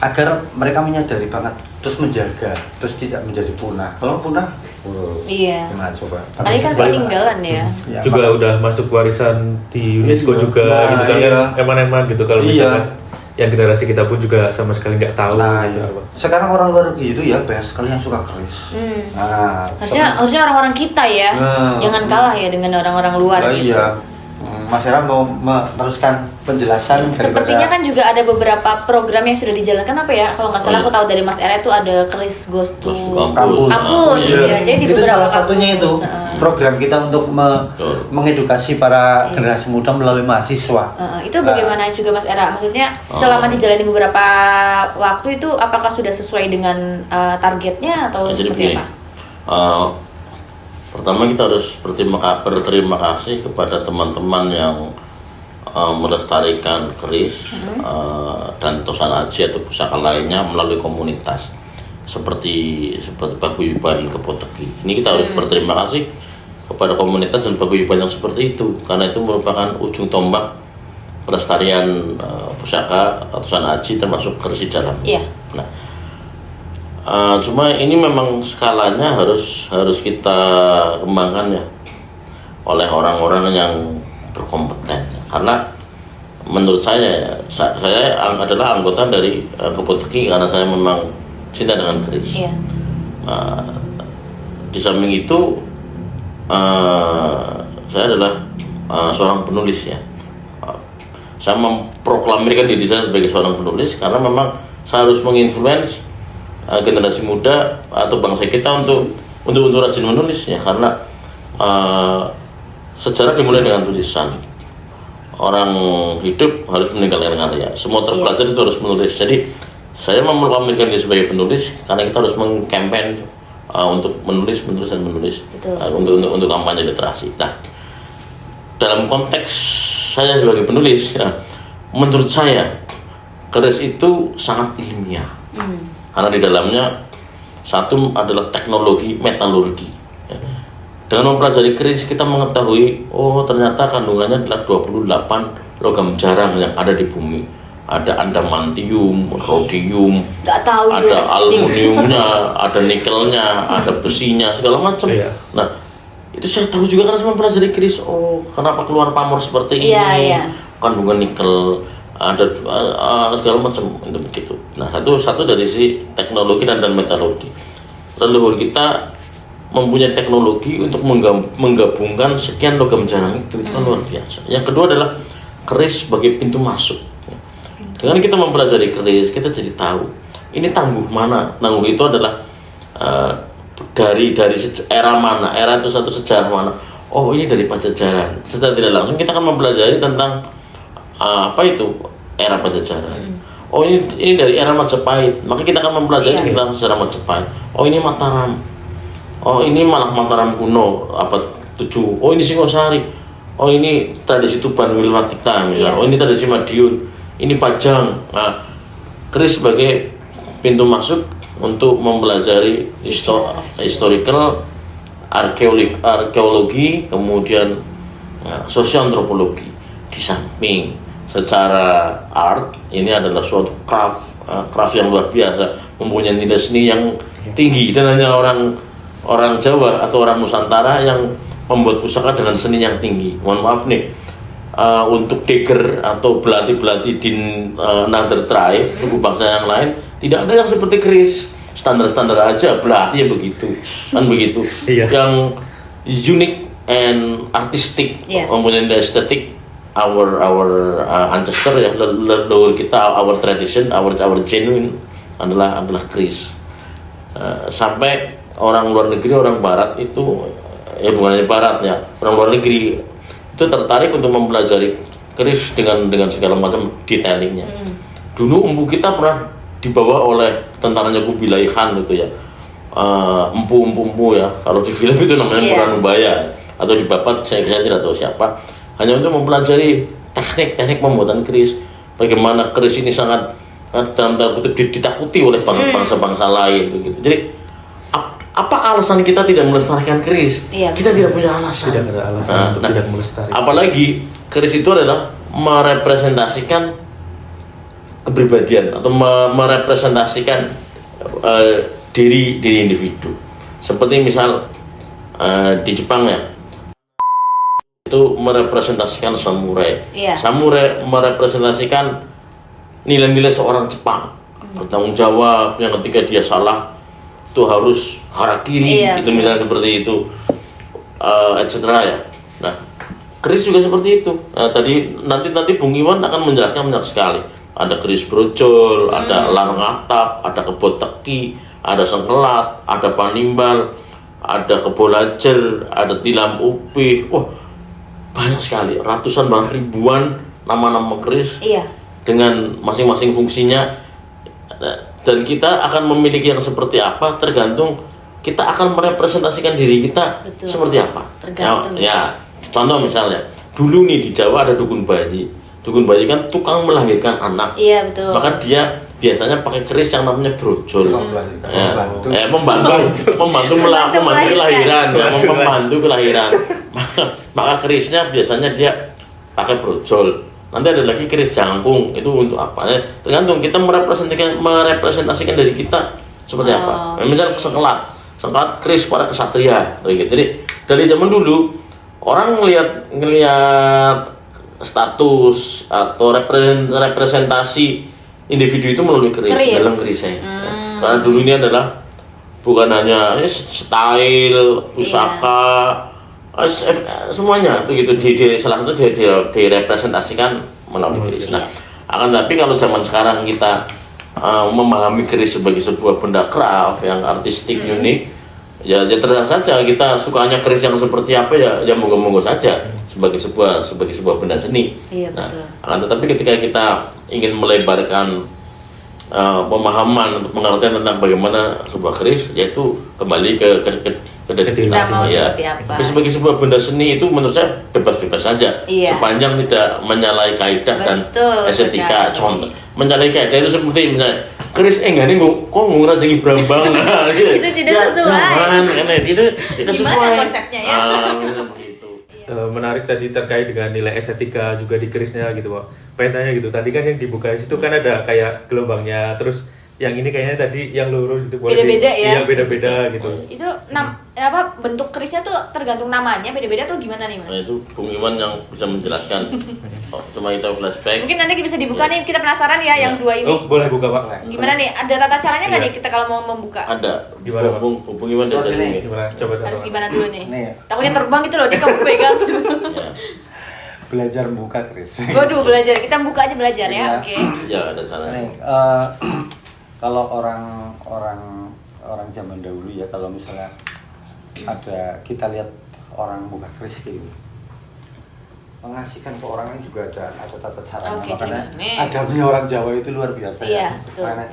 Speaker 3: agar mereka menyadari banget, terus menjaga, terus tidak menjadi punah. Kalau punah,
Speaker 2: Iya.
Speaker 3: gimana coba?
Speaker 2: Tadi kan peninggalan ya.
Speaker 3: Ya,
Speaker 4: Juga udah masuk warisan di UNESCO
Speaker 3: Iya.
Speaker 4: juga
Speaker 3: Nah,
Speaker 4: gitu kan,
Speaker 3: iya.
Speaker 4: eman-eman gitu kalau
Speaker 3: Iya.
Speaker 4: misalkan yang generasi kita pun juga sama sekali nggak tahu.
Speaker 3: Nah,
Speaker 4: gitu,
Speaker 3: iya.
Speaker 4: Pak.
Speaker 3: Sekarang orang luar gitu ya, banyak sekali yang suka Kris. Nah,
Speaker 2: Harusnya orang-orang kita ya,
Speaker 3: Nah.
Speaker 2: jangan kalah ya dengan orang-orang luar
Speaker 3: Nah,
Speaker 2: gitu.
Speaker 3: iya. Mas Era mau meneruskan penjelasan
Speaker 2: Sepertinya kan juga ada beberapa program yang sudah dijalankan apa ya? Kalau nggak salah
Speaker 1: Oh, iya.
Speaker 2: aku tahu dari Mas Era itu ada Kris Goes to
Speaker 1: Goes to
Speaker 3: kampus.
Speaker 2: Kampus,
Speaker 3: Iya.
Speaker 2: ya. Jadi di
Speaker 3: itu
Speaker 2: beberapa
Speaker 3: salah satunya
Speaker 2: kampus.
Speaker 3: itu program kita untuk
Speaker 1: Betul.
Speaker 3: mengedukasi para
Speaker 2: Iya.
Speaker 3: generasi muda melalui mahasiswa.
Speaker 2: Itu bagaimana juga Mas Era? Maksudnya selama dijalani beberapa waktu itu apakah sudah sesuai dengan targetnya atau
Speaker 1: Ya, jadi
Speaker 2: seperti
Speaker 1: begini,
Speaker 2: apa?
Speaker 1: pertama kita harus berterima kasih kepada teman-teman yang melestarikan Kris dan Tosan Aji atau pusaka lainnya melalui komunitas seperti paguyuban Kepoteki. Ini kita harus berterima kasih kepada komunitas dan paguyuban yang seperti itu, karena itu merupakan ujung tombak pelestarian pusaka Tosan Aji termasuk Kris di dalam.
Speaker 2: Iya.
Speaker 1: Nah, cuma ini memang skalanya harus kita kembangkan ya oleh orang-orang yang berkompeten, karena menurut saya adalah anggota dari Kepoteki karena saya memang cinta dengan Kris.
Speaker 2: Iya.
Speaker 1: Di samping itu saya adalah seorang penulis ya. Saya memproklamirkan diri saya sebagai seorang penulis karena memang saya harus menginfluence generasi muda atau bangsa kita untuk rajin menulis ya, karena sejarah dimulai dengan tulisan. Orang hidup harus meninggalkan karya. Semua terpelajar itu harus menulis. Jadi saya memproklamirkan diri sebagai penulis karena kita harus mengkampen untuk menulis. Untuk kampanye literasi. Nah, dalam konteks saya sebagai penulis, ya, menurut saya Kris itu sangat ilmiah. Karena di dalamnya satu adalah teknologi metalurgi. Ya. Dengan mempelajari Kris kita mengetahui, oh ternyata kandungannya adalah 28 logam jarang yang ada di bumi. Ada adamantium, rhodium,
Speaker 2: Nggak tahu itu.
Speaker 1: ada aluminiumnya, ada nikelnya, ada besinya, segala macam.
Speaker 4: Iya.
Speaker 1: Nah, itu saya tahu juga karena saya mempelajari Kris. Oh, kenapa keluar pamor seperti ini?
Speaker 2: Iya.
Speaker 1: Kandungan nikel, ada segala macam itu begitu. Nah, satu dari si teknologi dan metalurgi. Leluhur kita mempunyai teknologi untuk menggabungkan sekian logam jarang itu kan luar biasa. Yang kedua adalah Kris sebagai pintu masuk. Dengan kita mempelajari Kris, kita jadi tahu ini tangguh mana. Tangguh itu adalah dari era mana, era itu satu sejarah mana. Oh, ini dari Pajajaran. Secara tidak langsung kita akan mempelajari tentang apa itu era Pajajaran. Oh, ini dari era Majapahit. Maka kita akan mempelajari tentang sejarah Majapahit. Oh, ini Mataram. Oh, ini malah Mataram kuno abad 7. Oh, ini Singosari. Oh, ini tradisi Tuban Wilwatika misalnya. Oh, ini tradisi Madiun. Ini Pajang. Nah, Kris sebagai pintu masuk untuk mempelajari historical, arkeologi, kemudian sosioantropologi. Di samping secara art, ini adalah suatu craft yang luar biasa, mempunyai nilai seni yang tinggi, dan hanya orang Jawa atau orang Nusantara yang membuat pusaka dengan seni yang tinggi. Mohon maaf nih, untuk dagger atau belati-belati di another tribe, suku bangsa yang lain, tidak ada yang seperti keris. Standar-standar aja, belati ya begitu, kan begitu.
Speaker 4: Iya.
Speaker 1: Yang unique and artistic, mempunyai estetik, our ancestor ya, leluhur kita, our tradition, our genuine adalah keris. Sampai orang luar negeri, orang barat itu, ya bukan hanya barat ya, orang luar negeri itu tertarik untuk mempelajari keris dengan segala macam detailingnya. Dulu empu kita pernah dibawa oleh tentaranya Kubilai Khan itu ya, empu ya, kalau di film itu namanya Puranubaya atau di Babat saya tidak tahu siapa, hanya untuk mempelajari teknik pembuatan keris, bagaimana keris ini sangat dalam tanda kutip ditakuti oleh bangsa-bangsa lain gitu. Jadi apa alasan kita tidak melestarikan keris? Kita tidak punya alasan.
Speaker 4: Tidak ada alasan untuk tidak melestarikan.
Speaker 1: Apalagi keris itu adalah merepresentasikan kepribadian atau merepresentasikan diri individu. Seperti misal di Jepang ya, itu merepresentasikan samurai. Samurai merepresentasikan nilai-nilai seorang Jepang, bertanggung jawab, yang ketika dia salah itu harus harakiri, itu misalnya seperti itu, etc. ya. Nah, keris juga seperti itu. Tadi nanti Bung Iwan akan menjelaskan banyak sekali. Ada keris brojol, ada larang atap, ada kebo teki, ada sengkelat, ada panimbal, ada kebo lajer, ada tilam upih. Wah, banyak sekali, ratusan bahkan ribuan nama-nama keris dengan masing-masing fungsinya. Dan kita akan memiliki yang seperti apa tergantung kita akan merepresentasikan diri kita seperti apa.
Speaker 2: Tergantung.
Speaker 1: Ya, contoh misalnya dulu nih di Jawa ada dukun bayi. Dukun bayi kan tukang melahirkan anak.
Speaker 2: Iya, betul.
Speaker 1: Maka dia biasanya pakai keris yang namanya brojol. Membantu kelahiran. Maka kerisnya biasanya dia pakai brojol. Nanti ada lagi keris jangkung, itu untuk apa? Tergantung kita merepresentasikan dari kita seperti apa. Misal sengkelat keris para kesatria, gitu. Jadi dari zaman dulu orang ngelihat status atau representasi individu itu melalui keris. Dalam kerisnya. Karena dulu ini adalah bukan hanya style, pusaka, semuanya itu gitu di salah satu direpresentasikan melalui keris. Nah, akan tapi kalau zaman sekarang kita memahami keris sebagai sebuah benda craft yang artistik unik, ya terserah saja kita sukanya keris yang seperti apa ya monggo-monggo saja sebagai sebuah benda seni. Nah, akan tetapi ketika kita ingin melebarkan pemahaman untuk pengertian tentang bagaimana sebuah keris, yaitu kembali ke dari kita ya. Tapi sebagai sebuah benda seni itu menurut saya bebas-bebas saja, sepanjang tidak menyalahi kaidah dan estetika. Contoh menyalahi kaidah itu seperti misalnya keris enggak nih kok ngurajangi brambang.
Speaker 2: Itu tidak sesuai.
Speaker 1: Jangan, karena itu tidak sesuai.
Speaker 2: Gimana konsepnya ya?
Speaker 4: Menarik tadi terkait dengan nilai estetika juga di kerisnya gitu Pak. Pengen tanya gitu, tadi kan yang dibuka situ kan ada kayak gelombangnya, terus yang ini kayaknya tadi yang lurus itu
Speaker 2: beda-beda ya?
Speaker 4: Iya beda-beda gitu.
Speaker 2: Itu bentuk kerisnya tuh tergantung namanya beda-beda tuh gimana nih Mas?
Speaker 1: Nah itu Bung Iwan yang bisa menjelaskan. Cuma kita flashback.
Speaker 2: Mungkin nanti bisa dibuka nih, kita penasaran ya yang dua ini.
Speaker 4: Oh boleh buka Pak.
Speaker 2: Gimana nih? Ada tata caranya nggak nih kita kalau mau membuka?
Speaker 1: Ada.
Speaker 4: Gimana Pak?
Speaker 1: Bung Iwan dari
Speaker 4: gimana? Coba.
Speaker 2: Harus gimana dulu nih?
Speaker 3: Nih.
Speaker 2: Takutnya terbang gitu loh, dia kamu pegang.
Speaker 3: Belajar membuka keris.
Speaker 2: Waduh, belajar. Kita buka aja belajar ya. Oke.
Speaker 1: Ya ada caranya.
Speaker 3: Nih, kalau orang zaman dahulu ya, kalau misalnya ada kita lihat orang buka keris gitu, mengasihkan ke orangnya juga ada tata caranya. Makanya adabnya orang Jawa itu luar biasa ya.
Speaker 2: Betul.
Speaker 3: Karena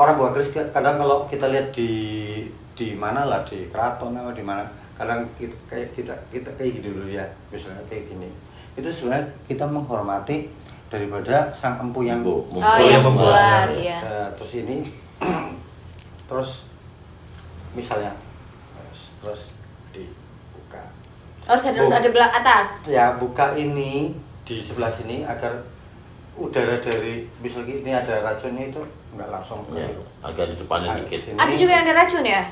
Speaker 3: orang buka keris kadang kalau kita lihat di mana lah, di keraton atau di mana, kadang kita kayak gini dulu ya, misalnya kayak gini. Itu sebenarnya kita menghormati daripada sang empu yang
Speaker 2: membuat ya.
Speaker 3: Terus ini terus misalnya terus dibuka.
Speaker 2: Harus ada belah atas.
Speaker 3: Ya, buka ini di sebelah sini agar udara dari misalnya ini ada racunnya itu nggak langsung
Speaker 1: ya, agak di depannya dikit.
Speaker 2: Ada juga yang ada racun ya?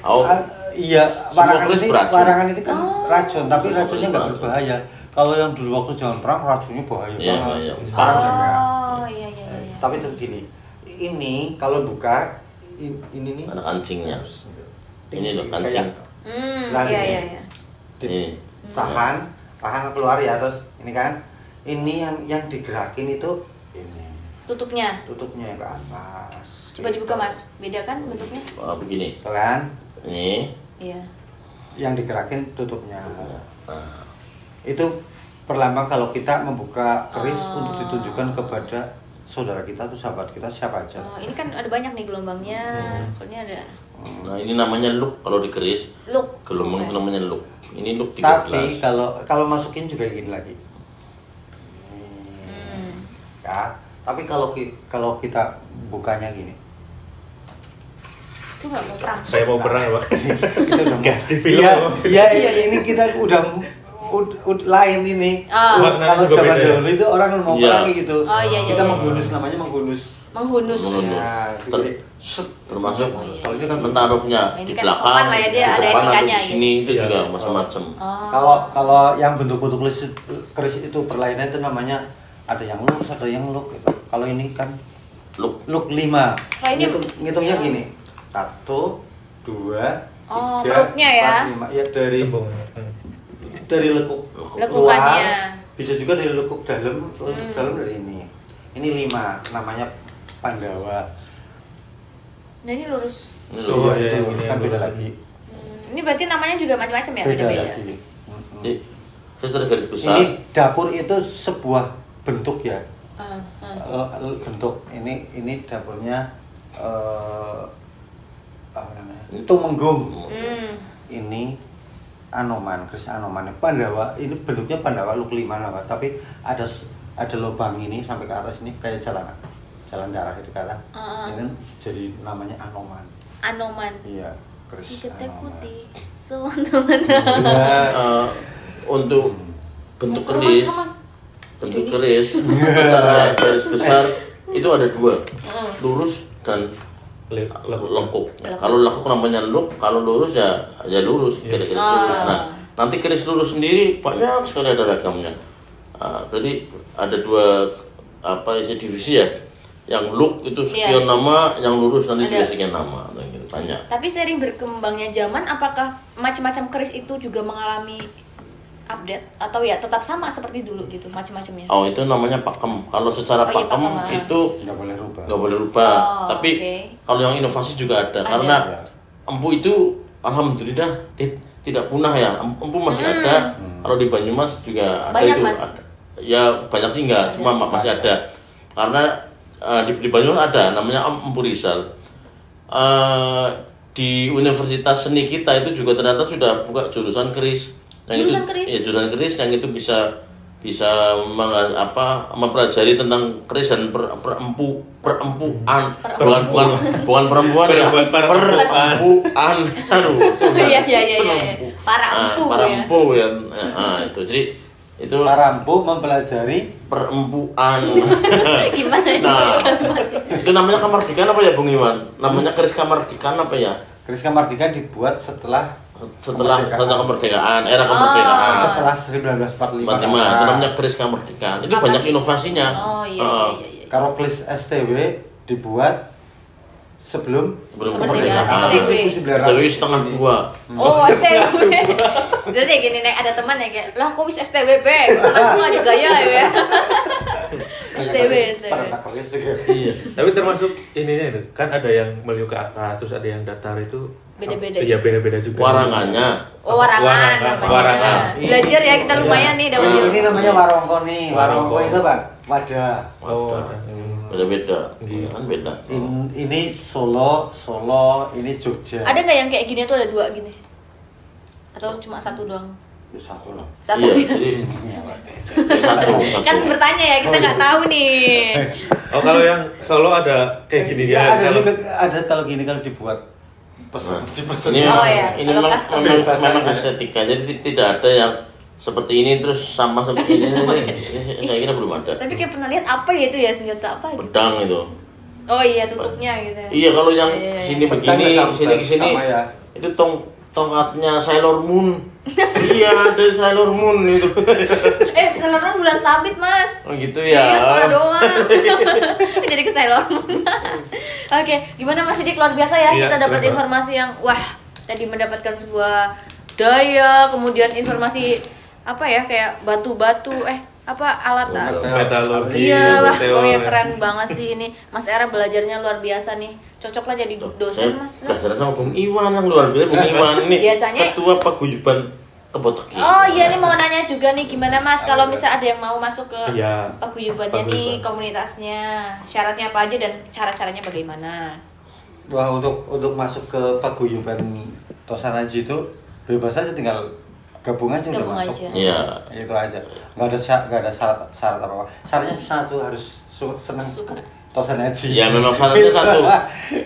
Speaker 3: Iya, warangan itu kan racun, tapi racunnya nggak berbahaya. kalau yang dulu waktu zaman perang racunnya bahaya
Speaker 1: Iya,
Speaker 3: banget.
Speaker 1: iya.
Speaker 3: Sekarang enggak.
Speaker 2: Oh, iya iya iya.
Speaker 3: Tapi itu gini, ini kalau buka ini nih
Speaker 1: Ada kancingnya.
Speaker 3: tinggi,
Speaker 1: Ini loh, kancing.
Speaker 3: Nah,
Speaker 2: Iya
Speaker 3: gini.
Speaker 2: iya iya.
Speaker 1: Ini.
Speaker 3: tahan keluar ya, terus ini kan, ini yang digerakin itu ini
Speaker 2: Tutupnya.
Speaker 3: tutupnya yang ke atas.
Speaker 2: Coba dibuka Mas. Beda kan bentuknya?
Speaker 1: Begini.
Speaker 3: Tuh kan,
Speaker 1: Ini.
Speaker 2: Iya.
Speaker 3: yang digerakin tutupnya. Itu perlambang kalau kita membuka keris untuk ditunjukkan kepada saudara kita atau sahabat kita siapa aja.
Speaker 2: Oh, ini kan ada banyak nih gelombangnya. Kalau ini ada
Speaker 1: Nah, ini namanya look kalau di keris.
Speaker 2: look.
Speaker 1: Gelombang itu namanya look. Ini look 13.
Speaker 3: Tapi kalau masukin juga gini lagi. Ya, tapi kalau kita bukanya gini.
Speaker 2: Itu nggak mau perang.
Speaker 4: Saya mau perang Pak.
Speaker 3: Kita udah
Speaker 4: Nggak, di film
Speaker 3: Iya,
Speaker 4: maksudnya.
Speaker 3: iya, ini kita udah lain ini.
Speaker 2: Ah.
Speaker 4: Maknanya
Speaker 3: Kalau
Speaker 4: juga
Speaker 3: zaman
Speaker 4: beda ya?
Speaker 3: dahulu itu orang mau
Speaker 1: Iya.
Speaker 3: perang gitu.
Speaker 2: Oh, iya, iya,
Speaker 3: Kita
Speaker 2: iya.
Speaker 3: menghunus, namanya menghunus.
Speaker 2: Menghunus.
Speaker 1: Menghunus.
Speaker 3: Nah,
Speaker 1: Ter-
Speaker 3: set.
Speaker 1: Termasuk
Speaker 3: Kalau itu kan
Speaker 1: menaruhnya
Speaker 2: Ini
Speaker 1: di
Speaker 2: kan
Speaker 1: belakang,
Speaker 2: sopan lah ya, dia
Speaker 1: di
Speaker 2: ada
Speaker 1: depan atau
Speaker 2: etikanya
Speaker 1: di sini itu
Speaker 4: gitu.
Speaker 1: juga
Speaker 4: Iya.
Speaker 1: macam-macam.
Speaker 2: Oh.
Speaker 3: Kalau yang bentuk-bentuk keris itu berlainan itu namanya ada yang lurus, ada yang look gitu. Kalau ini kan
Speaker 1: Look
Speaker 3: 5.
Speaker 2: Kalau ini-
Speaker 3: Ngitungnya
Speaker 2: iya.
Speaker 3: gini. 1 2
Speaker 2: Oh,
Speaker 3: 3
Speaker 2: perutnya ya.
Speaker 3: 4 5. Ya dari
Speaker 4: Cembung.
Speaker 3: dari lekuk
Speaker 2: Lekukannya.
Speaker 3: luar, bisa juga dari lekuk dalam, lekuk dalam dari ini. Ini 5, namanya Pandawa.
Speaker 2: Nah, ini lurus.
Speaker 1: ini
Speaker 4: Oh,
Speaker 1: look.
Speaker 4: iya,
Speaker 3: Itu
Speaker 4: ini
Speaker 3: kan
Speaker 4: yang
Speaker 3: beda
Speaker 4: lurus.
Speaker 3: lagi.
Speaker 2: Ini berarti namanya juga macam-macam ya?
Speaker 3: Beda
Speaker 2: Beda-beda.
Speaker 3: lagi.
Speaker 1: Ini secara garis besar.
Speaker 3: Ini dapur itu sebuah bentuk ya. Bentuk ini dapurnya apa namanya? Tumenggung. Ini Anoman, keris Anoman. Pandawa, ini bentuknya Pandawa look 5 nama, tapi ada lubang ini sampai ke atas ini kayak jalan darah itu ke atas. Ini kan jadi namanya Anoman.
Speaker 2: Anoman.
Speaker 3: Iya,
Speaker 2: Si
Speaker 3: keris
Speaker 2: ketek
Speaker 3: Anoman.
Speaker 2: putih. So, teman-teman.
Speaker 3: Iya.
Speaker 1: Untuk bentuk
Speaker 2: Mas,
Speaker 1: keris,
Speaker 2: Mas.
Speaker 1: bentuk keris secara garis besar itu ada 2, lurus dan lekuk. Kalau lekuk namanya look, kalau lurus ya lurus, kira-kira lurus. Nah, nanti keris lurus sendiri banyak sekali ada ragamnya. Jadi ada 2 divisi ya. Yang look itu sekian nama, yang lurus nanti juga sekian nama, gitu. Banyak.
Speaker 2: Tapi sering berkembangnya zaman, apakah macam-macam keris itu juga mengalami update atau ya tetap sama seperti dulu gitu macam-macamnya?
Speaker 1: Oh, itu namanya pakem. Kalau secara
Speaker 2: Oh, iya,
Speaker 1: pakem
Speaker 2: pakem,
Speaker 1: itu
Speaker 3: Nggak boleh rubah.
Speaker 1: nggak boleh rubah.
Speaker 2: Oh,
Speaker 1: Tapi
Speaker 2: oke.
Speaker 1: kalau yang inovasi juga ada. Karena empu itu alhamdulillah tidak punah ya. Empu masih ada. Kalau di Banyumas juga ada
Speaker 2: Banyak,
Speaker 1: itu.
Speaker 2: Mas?
Speaker 1: Ada. Ya banyak sih enggak, cuma masih ada. Karena di Banyumas ada namanya empu Rizal. Di Universitas Seni kita itu juga ternyata sudah buka jurusan keris.
Speaker 2: Jurusan keris?
Speaker 1: Ya, jurusan keris yang itu bisa mempelajari tentang keris dan perempuan bukan perempuan ya, perempuan. Aduh.
Speaker 2: Iya. Para empu
Speaker 1: para
Speaker 2: ya.
Speaker 1: empu ya. Itu jadi itu
Speaker 3: Para empu mempelajari
Speaker 1: perempuan.
Speaker 2: Gimana ya?
Speaker 1: Nah, itu namanya kamardikan apa ya Bung Iwan? Namanya keris kamardikan apa ya?
Speaker 3: keris kamardikan dibuat setelah
Speaker 1: Setelah kemerdekaan, era
Speaker 2: Oh.
Speaker 1: kemerdekaan.
Speaker 3: setelah 1945.
Speaker 1: 45, itu namanya keris kamardikan. Itu
Speaker 2: Apa?
Speaker 1: banyak inovasinya.
Speaker 2: Oh iya.
Speaker 3: Kalau keris STW dibuat sebelum
Speaker 2: Kemerdekaan,
Speaker 1: kemerdekaan.
Speaker 2: STW.
Speaker 1: STW setengah 2.
Speaker 2: Oh, STW. Terus ya gini, Nek, ada teman ya kayak, lah kok wis STW be, setengah gua digaya ya. STW.
Speaker 3: Pernak keris juga.
Speaker 1: Iya.
Speaker 4: Tapi termasuk ininya itu kan ada yang meliuk ke atas, terus ada yang datar itu
Speaker 2: Beda-beda
Speaker 4: Iya beda-beda juga.
Speaker 1: Warangannya.
Speaker 2: Oh, warangan namanya.
Speaker 4: Warangan.
Speaker 2: Belajar ya kita lumayan nih dapat
Speaker 3: Ini namanya warongko nih. Warongko
Speaker 4: Warongko.
Speaker 3: itu Bang, wadah.
Speaker 4: Oh, ada.
Speaker 1: Beda-beda.
Speaker 4: Iya.
Speaker 1: Kan beda.
Speaker 3: Ini Solo, ini Jogja.
Speaker 2: Ada nggak yang kayak gini tuh ada 2 gini? Atau cuma 1 doang?
Speaker 3: Ya, satu lah.
Speaker 2: Satu.
Speaker 1: Iya, jadi
Speaker 2: Kan bertanya ya, kita nggak tahu nih.
Speaker 4: Oh kalau yang Solo ada kayak gini
Speaker 3: Ya,
Speaker 4: ya.
Speaker 3: ada
Speaker 4: Kalau-
Speaker 3: juga ada kalau gini kalau dibuat pesan.
Speaker 1: ini
Speaker 2: Oh, ya.
Speaker 1: ini
Speaker 2: Kalau
Speaker 1: memang
Speaker 2: custom.
Speaker 1: memang estetika. Jadi tidak ada yang seperti ini terus sama seperti ini. Saya kira belum ada.
Speaker 2: Tapi kayak pernah lihat apa ya itu ya, senjata apa gitu?
Speaker 1: Pedang itu.
Speaker 2: Oh iya, tutupnya gitu ya.
Speaker 1: Iya, kalau yang
Speaker 2: Iya, iya,
Speaker 1: sini
Speaker 2: iya.
Speaker 1: begini,
Speaker 3: Sama-
Speaker 1: sini ke sini,
Speaker 3: sama ya.
Speaker 1: itu tongkatnya Sailor Moon. Iya, ada Sailor Moon itu.
Speaker 2: Sailor Moon bulan sabit, Mas.
Speaker 1: Oh gitu
Speaker 2: Iya,
Speaker 1: ya.
Speaker 2: setengah doang. Jadi ke Sailor Moon. Oke, gimana Mas Sidik? Luar biasa ya,
Speaker 4: Iya,
Speaker 2: kita dapat
Speaker 4: keren
Speaker 2: informasi yang tadi mendapatkan sebuah daya, kemudian informasi apa ya, kayak batu-batu, alat
Speaker 4: Metalurgi,
Speaker 2: Iya, wah,
Speaker 4: teori.
Speaker 2: pokoknya keren banget sih ini. Mas Era belajarnya luar biasa nih. Cocok lah jadi
Speaker 1: Saya
Speaker 2: dosen, Mas.
Speaker 1: belajar sama Bung Iwan yang luar biasa. Bung Iwan ini
Speaker 2: Biasanya-
Speaker 1: ketua paguyuban Keboteki.
Speaker 2: Oh iya, nih mau nanya juga nih, gimana Mas kalau misal ada yang mau masuk ke
Speaker 4: Iya,
Speaker 2: paguyubannya nih,
Speaker 4: paguyuban.
Speaker 2: komunitasnya, syaratnya apa aja dan cara-caranya bagaimana?
Speaker 3: Wah, untuk masuk ke paguyuban Tosanaji itu bebas aja, tinggal gabung aja udah
Speaker 2: Gabung
Speaker 3: masuk.
Speaker 2: aja.
Speaker 1: Iya.
Speaker 3: Itu aja. Nggak ada syarat apa-apa. Syaratnya satu, harus senang
Speaker 2: Suka.
Speaker 3: Tosanaji.
Speaker 1: Ya memang syaratnya satu,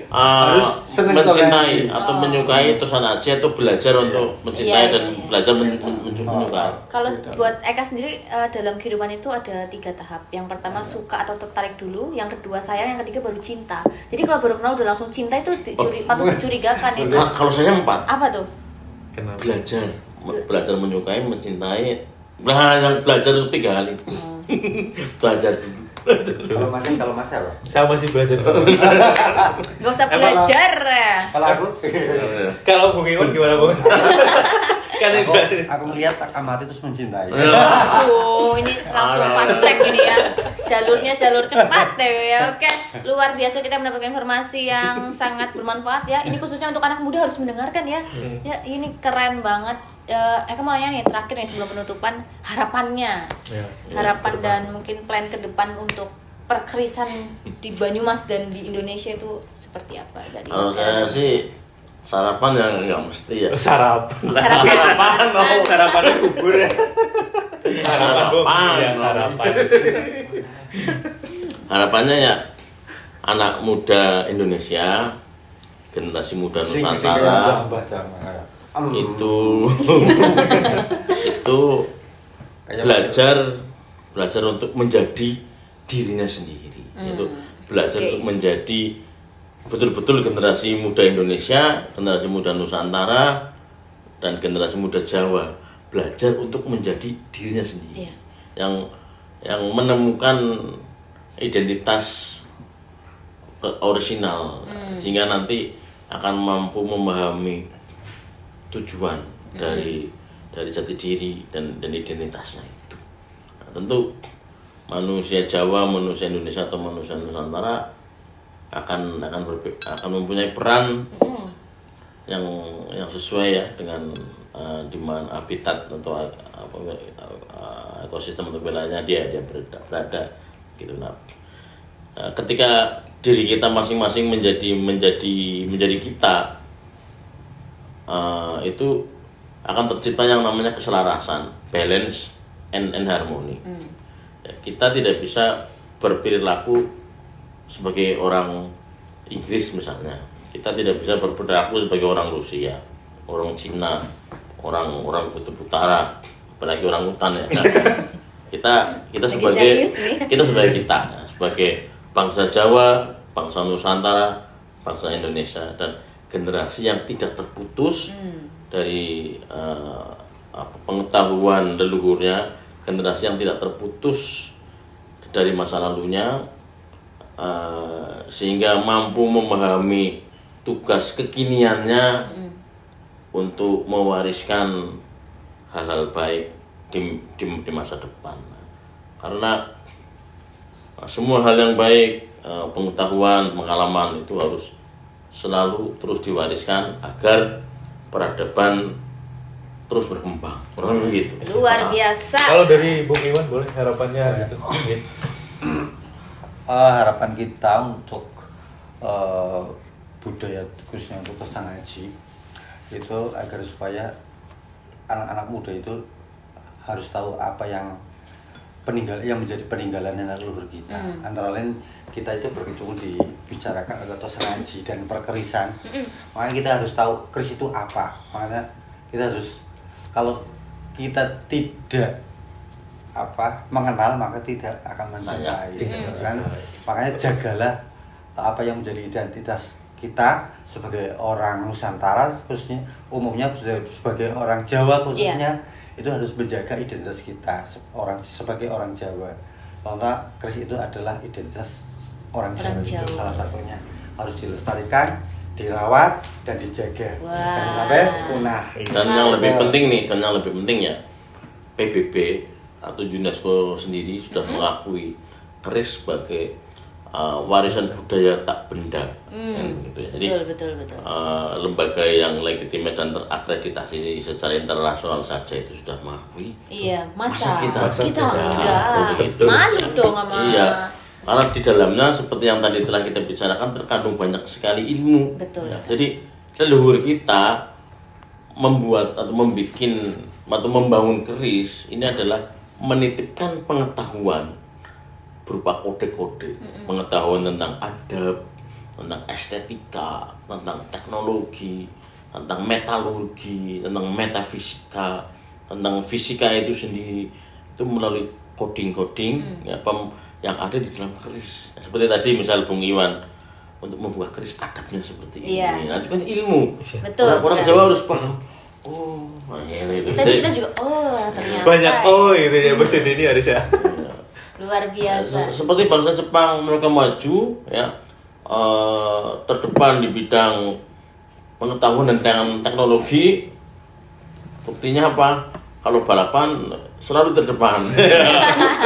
Speaker 3: Harus senang
Speaker 1: mencintai
Speaker 3: Tosanaji.
Speaker 1: atau menyukai Tosanaji atau belajar untuk mencintai
Speaker 2: Iya,
Speaker 1: dan
Speaker 2: iya.
Speaker 1: belajar menyukai.
Speaker 2: Kalau
Speaker 3: Gitu.
Speaker 2: buat Eka sendiri dalam kehidupan itu ada 3 tahap. Yang pertama suka atau tertarik dulu, yang kedua sayang, yang ketiga baru cinta. Jadi kalau baru kenal udah langsung cinta itu patut dicurigakan itu.
Speaker 1: Kalau saya 4,
Speaker 2: Apa tuh?
Speaker 4: Kenapa?
Speaker 1: belajar menyukai, mencintai. Belajar itu 3 kali. Belajar dulu.
Speaker 3: Kalau mas apa?
Speaker 4: Saya masih belajar.
Speaker 2: Gak usah belajar ya.
Speaker 3: Kalau aku,
Speaker 4: Kalau Bung Iwan gimana, Bung? Kan yang belajar.
Speaker 3: aku melihat amati terus mencintai.
Speaker 2: Ini langsung fast track ini ya. Jalurnya jalur cepat ya. Oke, luar biasa kita mendapatkan informasi yang sangat bermanfaat ya. Ini khususnya untuk anak muda harus mendengarkan ya. Ya, ini keren banget. Eka mau nanya nih terakhir nih sebelum penutupan, harapannya.
Speaker 4: Ya.
Speaker 2: Harapan dan mungkin plan ke depan untuk perkerisan di Banyumas dan di Indonesia itu seperti apa dari
Speaker 1: Kalau
Speaker 2: Mas
Speaker 1: saya
Speaker 2: Era?
Speaker 1: sih sarapan yang nggak mesti ya.
Speaker 4: Sarapan.
Speaker 1: Harapan,
Speaker 4: Sarapannya kubur ya. Bung.
Speaker 1: Harapan.
Speaker 4: Iya, harapan.
Speaker 1: Harapannya ya anak muda Indonesia, generasi muda Nusantara itu belajar untuk menjadi dirinya sendiri, itu belajar
Speaker 2: Oke.
Speaker 1: untuk menjadi betul-betul generasi muda Indonesia, generasi muda Nusantara, dan generasi muda Jawa belajar untuk menjadi dirinya sendiri,
Speaker 2: Iya.
Speaker 1: yang menemukan identitas orisinal, sehingga nanti akan mampu memahami tujuan dari jati diri dan identitasnya itu. Nah, tentu manusia Jawa, manusia Indonesia atau manusia Nusantara akan mempunyai peran yang sesuai ya dengan di mana habitat atau ekosistem atau wilayahnya dia berada gitu. Nah, ketika diri kita masing-masing menjadi kita, itu akan tercipta yang namanya keselarasan, balance and harmony. Ya, kita tidak bisa berperilaku sebagai orang Inggris misalnya, kita tidak bisa berperilaku sebagai orang Rusia, orang Cina, orang Kutub Utara, apalagi orang hutan ya. Kita sebagai
Speaker 2: serius nih.
Speaker 1: kita sebagai bangsa Jawa, bangsa Nusantara, bangsa Indonesia, dan generasi yang tidak terputus dari pengetahuan leluhurnya, generasi yang tidak terputus dari masa lalunya, sehingga mampu memahami tugas kekiniannya untuk mewariskan hal-hal baik di masa depan. Karena semua hal yang baik, pengetahuan, pengalaman itu harus selalu terus diwariskan agar peradaban terus berkembang. Kurang begitu.
Speaker 2: Luar biasa.
Speaker 4: Kalau dari Bung Iwan boleh harapannya gitu.
Speaker 3: Harapan kita untuk budaya khususnya untuk Tosanaji itu agar supaya anak-anak muda itu harus tahu apa yang menjadi peninggalan leluhur kita. Antara lain kita itu berkecimpung dibicarakan atau Tosanaji dan perkerisan. Makanya kita harus tahu keris itu apa. Makanya kita harus, kalau kita tidak mengenal maka tidak akan mencintai, gitu kan. Makanya jagalah apa yang menjadi identitas kita sebagai orang Nusantara khususnya umumnya sebagai orang Jawa khususnya itu harus menjaga identitas kita sebagai orang Jawa. Karena keris itu adalah identitas orang Jawa, itu salah satunya harus dilestarikan, dirawat dan dijaga jangan sampai punah.
Speaker 1: Dan yang lebih penting ya PBB atau UNESCO sendiri sudah mengakui keris sebagai warisan budaya tak benda, kan, gitu ya. Jadi
Speaker 2: betul.
Speaker 1: lembaga yang legitimate dan terakreditasi secara internasional saja itu sudah mengakui.
Speaker 2: Iya, masa kita
Speaker 1: enggak?
Speaker 2: Betul. Malu dong sama.
Speaker 1: Iya, karena di dalamnya seperti yang tadi telah kita bicarakan terkandung banyak sekali ilmu.
Speaker 2: Betul.
Speaker 1: Ya, jadi leluhur kita membuat atau membangun keris ini adalah menitipkan pengetahuan berupa kode-kode, pengetahuan tentang adab, tentang estetika, tentang teknologi, tentang metalurgi, tentang metafisika, tentang fisika itu sendiri, itu melalui coding-coding yang ada di dalam keris. Seperti tadi misal Bung Iwan untuk membuat keris adabnya seperti ini. Nah, itu kan ilmu.
Speaker 2: Betul.
Speaker 1: Orang Jawa harus paham. Oh, ini.
Speaker 2: Kita juga ternyata
Speaker 4: Banyak itu ya bahasa ini harusnya.
Speaker 2: luar biasa.
Speaker 1: Seperti bangsa Jepang, mereka maju ya terdepan di bidang pengetahuan dan teknologi. Buktinya apa? Kalau balapan selalu terdepan.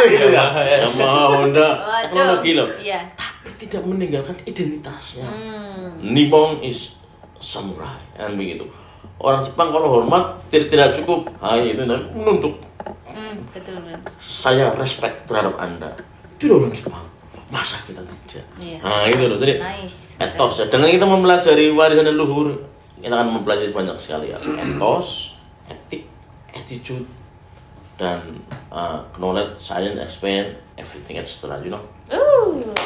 Speaker 1: Gitu ya. Yamaha, Honda, teknologi loh.
Speaker 2: Iya.
Speaker 1: Tapi tidak meninggalkan identitasnya. Nippon is samurai, kan begitu. Orang Jepang kalau hormat tidak cukup, itu menuntut.
Speaker 2: Betul.
Speaker 1: Saya respect terhadap Anda. Itu orang Jepang. Masa kita tidak?
Speaker 2: Iya.
Speaker 1: Nah, itu loh. Jadi
Speaker 2: Nice.
Speaker 1: etos ya. Dengan kita mempelajari warisan leluhur, kita akan mempelajari banyak sekali ya. Etos, etik, attitude, dan knowledge, science, experience, everything etc. You know.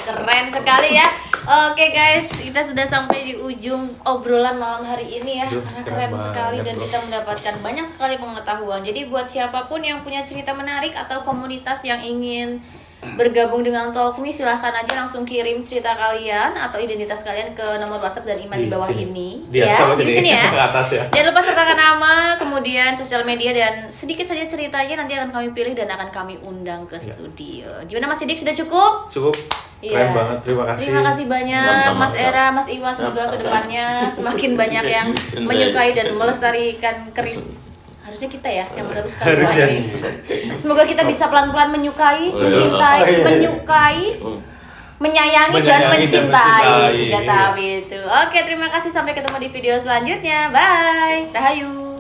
Speaker 2: Keren sekali ya. Oke guys, kita sudah sampai di ujung obrolan malam hari ini ya. Karena keren sekali dan kita mendapatkan banyak sekali pengetahuan. Jadi buat siapapun yang punya cerita menarik atau komunitas yang ingin bergabung dengan Talk Me, silahkan aja langsung kirim cerita kalian atau identitas kalian ke nomor WhatsApp dan email di bawah ini. Di sini ya.
Speaker 4: Ke atas ya.
Speaker 2: Jangan lupa sertakan nama, kemudian sosial media dan sedikit saja ceritanya nanti akan kami pilih dan akan kami undang ke studio. Gimana Mas Sidik, sudah cukup?
Speaker 4: Cukup. Keren banget, terima kasih.
Speaker 2: Terima kasih banyak Mas Era, Mas Iwan, semoga kedepannya semakin banyak yang menyukai dan melestarikan keris. Harusnya kita ya yang meneruskan setelah ini. Semoga kita bisa pelan-pelan menyukai, mencintai, menyayangi dan mencintai. Kata itu. Oke, terima kasih, sampai ketemu di video selanjutnya. Bye. Rahayu.